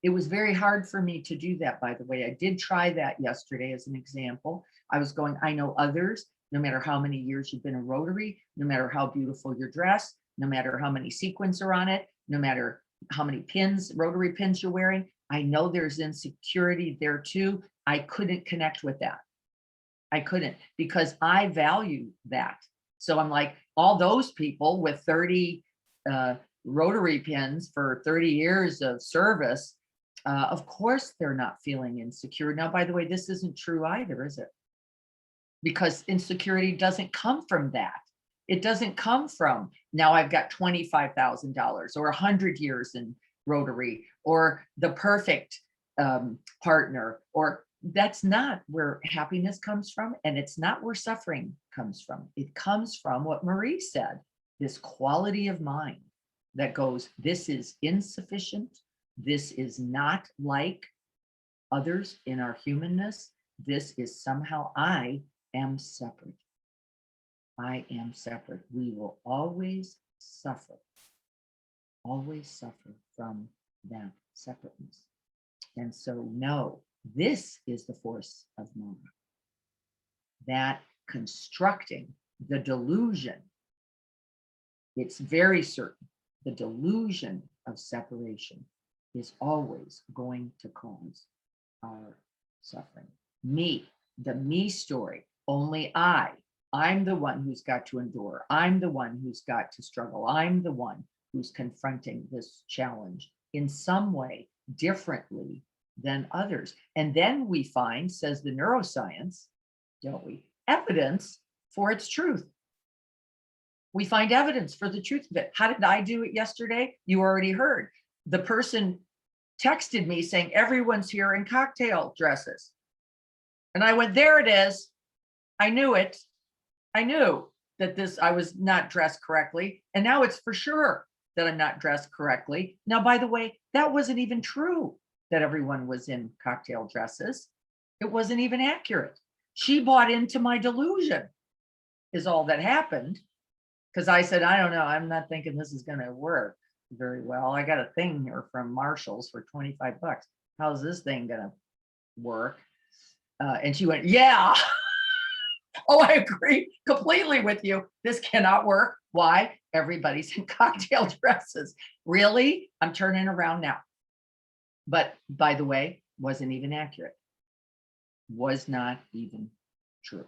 It was very hard for me to do that, by the way. I did try that yesterday as an example. I was going, I know others, no matter how many years you've been a Rotary, no matter how beautiful your dress, no matter how many sequins are on it, no matter how many pins, Rotary pins you're wearing, I know there's insecurity there too. I couldn't connect with that. I couldn't, because I value that. So I'm like, all those people with 30 Rotary pins for 30 years of service, of course they're not feeling insecure. Now, by the way, this isn't true either, is it? Because insecurity doesn't come from that. It doesn't come from, now I've got $25,000 or 100 years in Rotary or the perfect partner, or that's not where happiness comes from. And it's not where suffering comes from. It comes from what Marie said, this quality of mind that goes, this is insufficient. This is not like others in our humanness. This is somehow, I am separate. I am separate. We will always suffer from that separateness. And so, no, this is the force of Mara, that constructing the delusion, it's very certain, the delusion of separation is always going to cause our suffering. Me, the me story, only I'm the one who's got to endure. I'm the one who's got to struggle. I'm the one who's confronting this challenge in some way differently than others. And then we find, says the neuroscience, don't we, evidence for its truth. We find evidence for the truth of it. How did I do it yesterday? You already heard. The person texted me saying, everyone's here in cocktail dresses. And I went, there it is. I knew it. I knew that I was not dressed correctly. And now it's for sure that I'm not dressed correctly. Now, by the way, that wasn't even true that everyone was in cocktail dresses. It wasn't even accurate. She bought into my delusion is all that happened. Because I said, I don't know, I'm not thinking this is going to work very well. I got a thing here from Marshall's for 25 bucks. How's this thing going to work? And she went, yeah. Oh, I agree completely with you. This cannot work. Why? Everybody's in cocktail dresses. Really? I'm turning around now. But by the way, wasn't even accurate. Was not even true.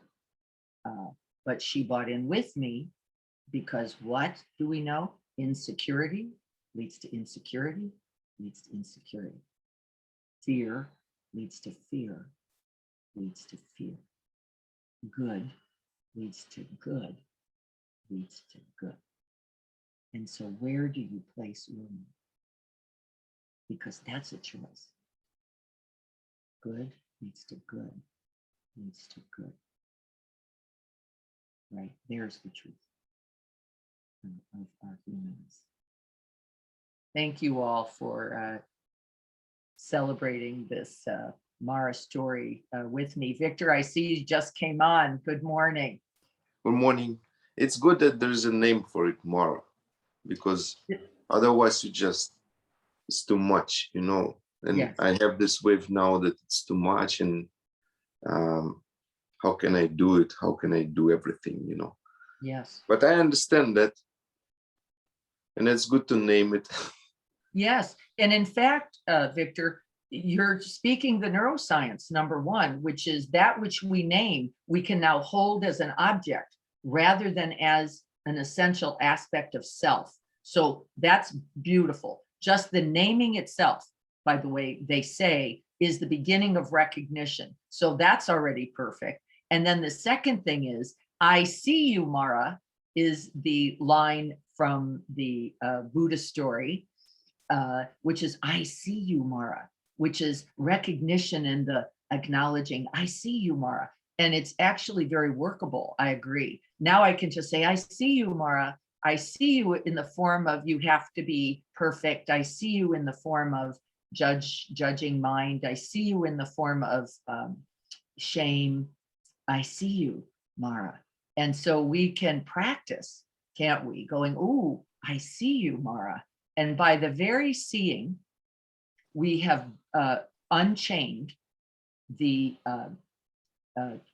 But she bought in with me because what do we know? Insecurity leads to insecurity, leads to insecurity. Fear leads to fear, leads to fear. Good leads to good, leads to good. And so where do you place your mind? Because that's a choice. Good leads to good, leads to good. Right? There's the truth of our humanness. Thank you all for celebrating this Mara story with me. Victor, I see you just came on. Good morning. Good morning. It's good that there's a name for it, Mara, because otherwise it's too much, you know. And yes. I have this wave now that it's too much, and how can I do it? How can I do everything, you know? Yes. But I understand that, and it's good to name it. Yes, and in fact, Victor, you're speaking the neuroscience, number one, which is that which we name, we can now hold as an object rather than as an essential aspect of self. So that's beautiful. Just the naming itself, by the way, they say is the beginning of recognition. So that's already perfect. And then the second thing is, I see you, Mara, is the line from the Buddha story, which is, I see you, Mara, which is recognition and the acknowledging, I see you, Mara. And it's actually very workable. I agree. Now I can just say, I see you, Mara. I see you in the form of you have to be perfect. I see you in the form of judging mind. I see you in the form of shame. I see you, Mara. And so we can practice, can't we? Going, ooh, I see you, Mara. And by the very seeing, we have unchained the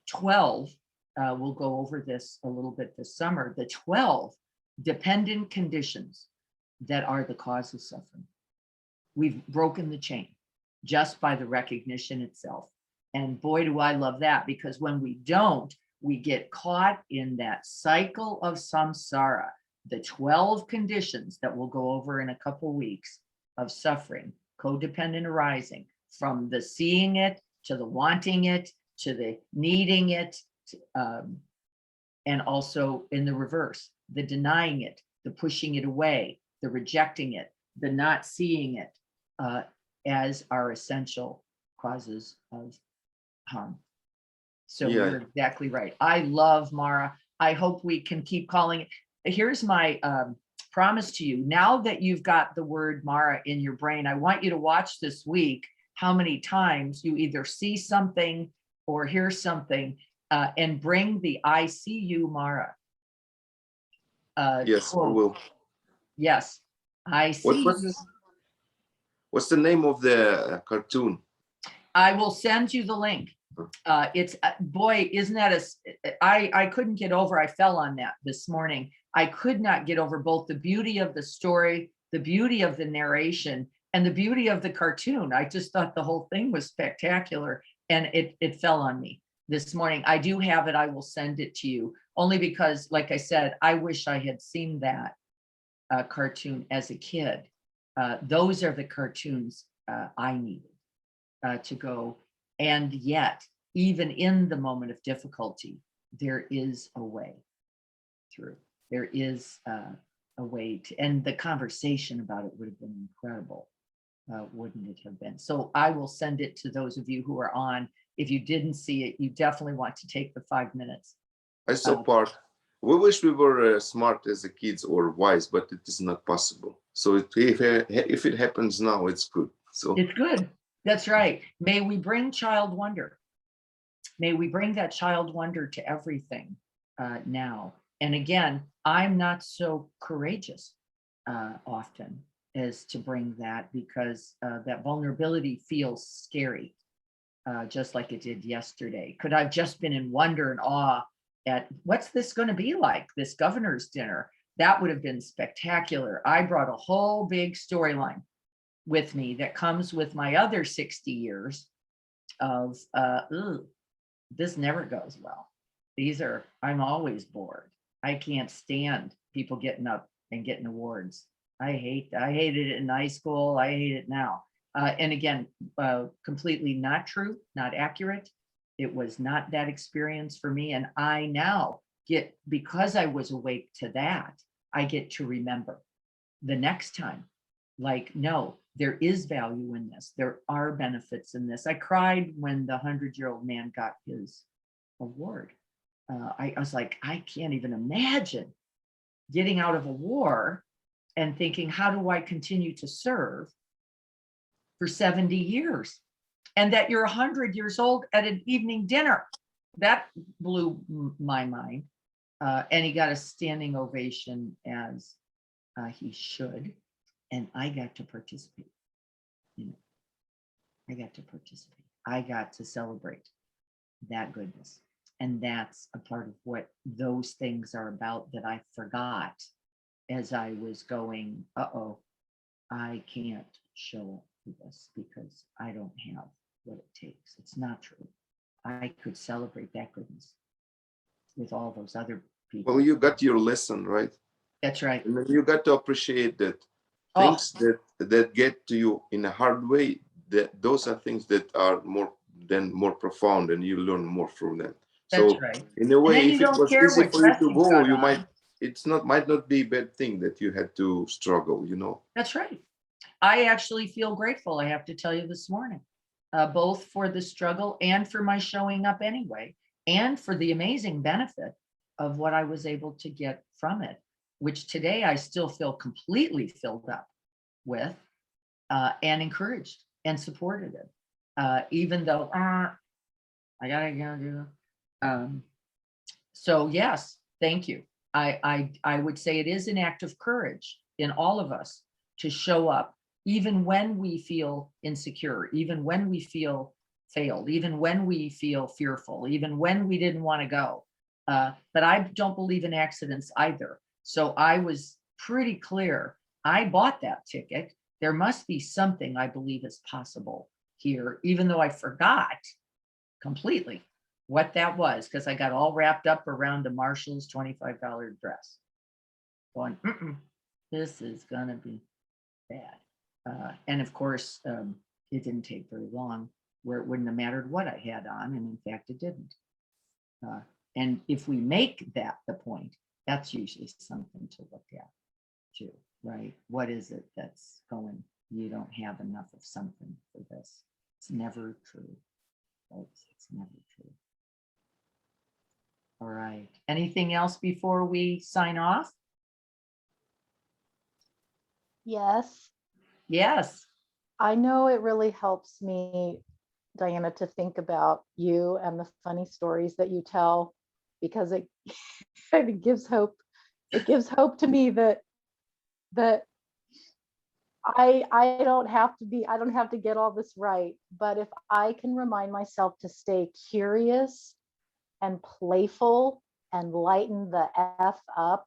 12, we'll go over this a little bit this summer, the 12 dependent conditions that are the cause of suffering. We've broken the chain just by the recognition itself. And boy, do I love that, because when we don't, we get caught in that cycle of samsara, the 12 conditions that we'll go over in a couple weeks of suffering, codependent arising, from the seeing it to the wanting it to the needing it, and also in the reverse, the denying it, the pushing it away, the rejecting it, the not seeing it as our essential causes of harm. So Yeah. you're exactly right. I love Mara. I hope we can keep calling it. Here's my promise to you. Now that you've got the word Mara in your brain, I want you to watch this week how many times you either see something or hear something and bring the I see you, Mara. Yes, I quote. will. Yes, I see you. What's the name of the cartoon? I will send you the link. It's boy, isn't that I couldn't get over, I fell on that this morning. I could not get over both the beauty of the story, the beauty of the narration, and the beauty of the cartoon. I just thought the whole thing was spectacular, and it fell on me this morning. I do have it. I will send it to you, only because, like I said, I wish I had seen that cartoon as a kid. Those are the cartoons I needed to go. And yet, even in the moment of difficulty, there is a way through. There is a way to, and the conversation about it would have been incredible, wouldn't it have been? So I will send it to those of you who are on. If you didn't see it, you definitely want to take the 5 minutes. I saw part. We wish we were smart as the kids or wise, but it is not possible. So if it happens now, it's good. So it's good. That's right. May we bring child wonder. May we bring that child wonder to everything now. And again, I'm not so courageous often as to bring that, because that vulnerability feels scary, just like it did yesterday. Could I've just been in wonder and awe at what's this going to be like, this governor's dinner? That would have been spectacular. I brought a whole big storyline with me that comes with my other 60 years of, this never goes well. I'm always bored. I can't stand people getting up and getting awards. I hated it in high school. I hate it now. And again, completely not true, not accurate. It was not that experience for me. And I now get, because I was awake to that, I get to remember the next time, like, no, there is value in this. There are benefits in this. I cried when the 100-year-old man got his award. I was like, I can't even imagine getting out of a war and thinking, how do I continue to serve for 70 years? And that you're 100 years old at an evening dinner. That blew my mind. And he got a standing ovation, as he should. And I got to participate. I got to participate. I got to celebrate that goodness. And that's a part of what those things are about that I forgot as I was going, I can't show up. for this because I don't have what it takes. It's not true. I could celebrate that goodness with all those other people. Well, you got your lesson, right? That's right. And then you got to appreciate that Oh. things that get to you in a hard way, that those are things that are more profound, and you learn more from them. That's So right. in a way, then you if it don't was care easy what for you dress to you go, got you on. might not be a bad thing that you had to struggle, you know. That's right. I actually feel grateful, I have to tell you this morning, both for the struggle and for my showing up anyway, and for the amazing benefit of what I was able to get from it, which today I still feel completely filled up with and encouraged and supported it, even though I gotta do. So yes, thank you. I would say it is an act of courage in all of us to show up, even when we feel insecure, even when we feel failed, even when we feel fearful, even when we didn't want to go. But I don't believe in accidents either. So I was pretty clear. I bought that ticket. There must be something I believe is possible here, even though I forgot completely what that was, because I got all wrapped up around the Marshall's $25 dress. Going, this is gonna be bad. And of course, it didn't take very long where it wouldn't have mattered what I had on, and in fact, it didn't. And if we make that the point, that's usually something to look at too, right? What is it that's going, you don't have enough of something for this? It's never true, folks. It's never true. All right. Anything else before we sign off? Yes, Yes. I know it really helps me, Diana, to think about you and the funny stories that you tell, because it it gives hope. It gives hope to me that I don't have to get all this right, but if I can remind myself to stay curious and playful and lighten the F up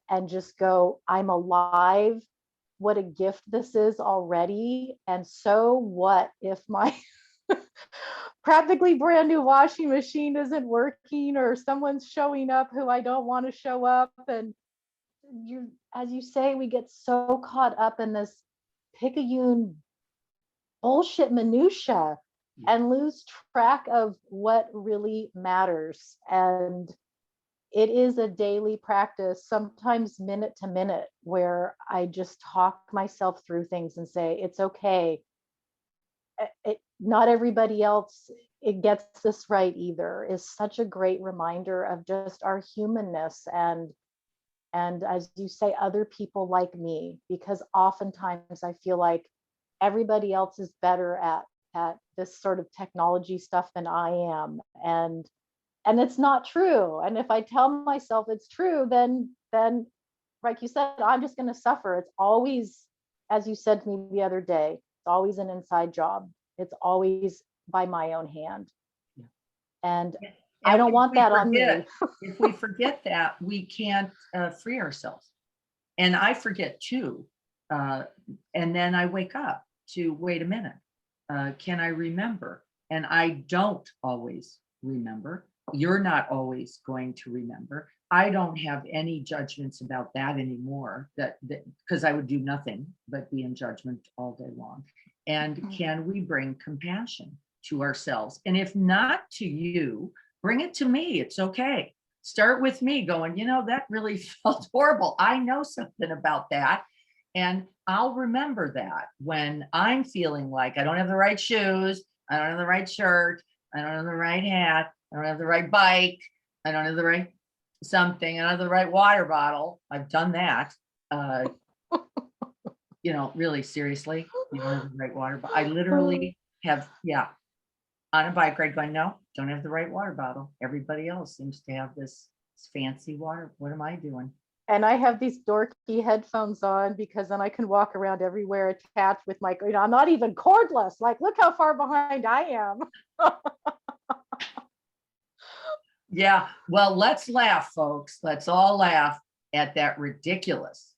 and just go, I'm alive. What a gift this is already. And so what if my practically brand new washing machine isn't working, or someone's showing up who I don't want to show up? And you, as you say, we get so caught up in this picayune bullshit minutia and lose track of what really matters. And it is a daily practice, sometimes minute to minute, where I just talk myself through things and say, it's okay. Not everybody else it gets this right either, is such a great reminder of just our humanness and as you say, other people like me, because oftentimes I feel like everybody else is better at this sort of technology stuff than I am. And it's not true. And if I tell myself it's true, then like you said, I'm just going to suffer. It's always, as you said to me the other day, it's always an inside job. It's always by my own hand. And I don't want that on me. If we forget that, we can't free ourselves. And I forget too. And then I wake up to, wait a minute, can I remember? And I don't always remember. You're not always going to remember. I don't have any judgments about that anymore, that because I would do nothing but be in judgment all day long. And can we bring compassion to ourselves? And if not to you, bring it to me. It's okay. Start with me going, you know, that really felt horrible. I know something about that. And I'll remember that when I'm feeling like I don't have the right shoes, I don't have the right shirt, I don't have the right hat, I don't have the right bike, I don't have the right something, I don't have the right water bottle. I've done that. You know, really seriously, you don't have the right water bottle. I literally have, on a bike ride going, no, don't have the right water bottle. Everybody else seems to have this fancy water. What am I doing? And I have these dorky headphones on because then I can walk around everywhere attached with my, you know, I'm not even cordless. Like, look how far behind I am. Yeah, well, let's laugh, folks. Let's all laugh at that ridiculous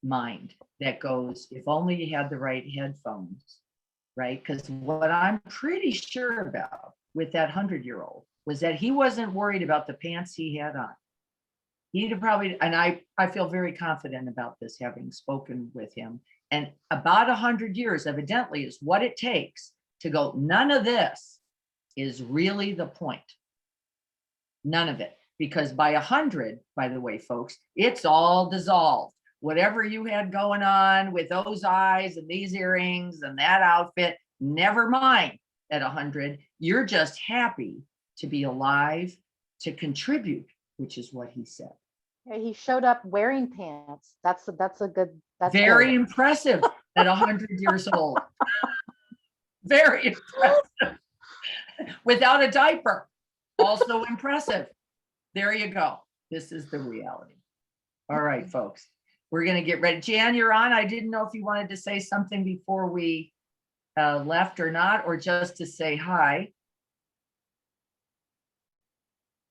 mind that goes, if only you had the right headphones, right? Because what I'm pretty sure about with that 100-year-old was that he wasn't worried about the pants he had on. He'd have probably, and I feel very confident about this, having spoken with him. And about 100 years, evidently, is what it takes to go, none of this is really the point. None of it. Because by 100, by the way, folks, it's all dissolved. Whatever you had going on with those eyes and these earrings and that outfit, never mind at 100. You're just happy to be alive, to contribute, which is what he said. Yeah, he showed up wearing pants. That's a good. That's Very good. impressive at 100 years old. Very impressive. Without a diaper. Also impressive. There you go. This is the reality. All right, folks. We're going to get ready. Jan, you're on. I didn't know if you wanted to say something before we left or not, or just to say hi.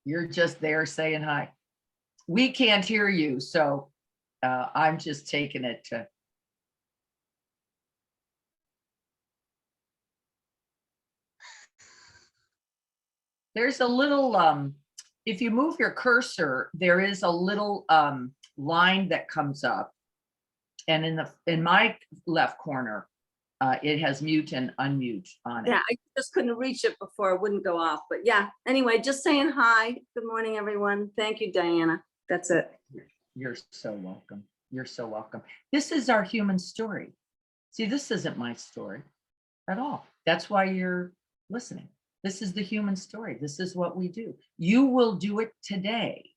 You're just there saying hi. We can't hear you, so I'm just taking it to. There's a little, if you move your cursor, there is a little line that comes up. And in my left corner, it has mute and unmute on it. Yeah, I just couldn't reach it before. It wouldn't go off. But yeah, anyway, just saying hi. Good morning, everyone. Thank you, Diana. That's it. You're so welcome. You're so welcome. This is our human story. See, this isn't my story at all. That's why you're listening. This is the human story. This is what we do. You will do it today.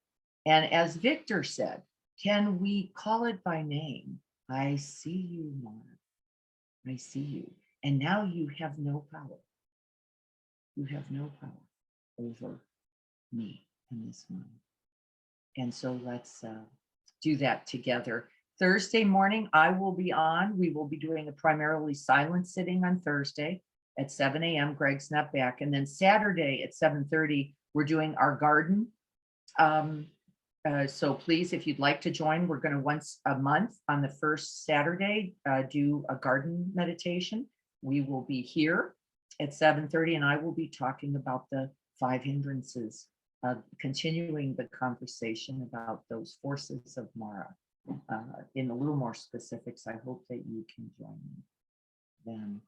And as Victor said, can we call it by name? I see you, Mara. I see you. And now you have no power. You have no power over me and this mind. And so let's do that together. Thursday morning, I will be on. We will be doing a primarily silent sitting on Thursday at 7 a.m. Greg's not back. And then Saturday at 7:30, we're doing our garden. So please, if you'd like to join, we're going to once a month on the first Saturday do a garden meditation. We will be here at 7:30, and I will be talking about the 5 hindrances, continuing the conversation about those forces of Mara. In a little more specifics, I hope that you can join me then.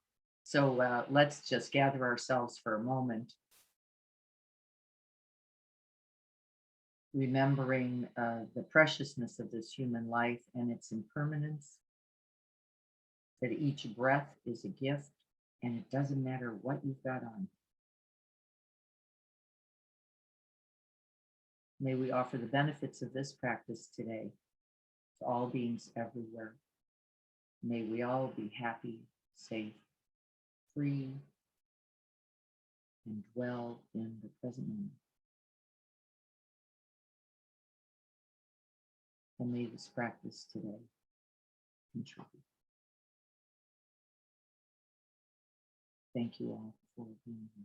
So let's just gather ourselves for a moment, remembering the preciousness of this human life and its impermanence, that each breath is a gift, and it doesn't matter what you've got on. May we offer the benefits of this practice today to all beings everywhere. May we all be happy, safe, free, and dwell in the present moment. And may this practice today contribute. Thank you all for being here.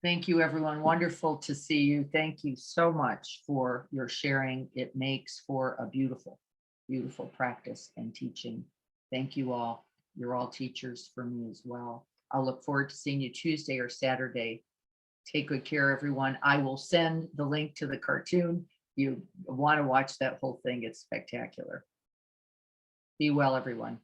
Thank you, everyone. Wonderful to see you. Thank you so much for your sharing. It makes for a beautiful, beautiful practice and teaching. Thank you all. You're all teachers for me as well. I'll look forward to seeing you Tuesday or Saturday. Take good care, everyone. I will send the link to the cartoon. You want to watch that whole thing. It's spectacular. Be well, everyone.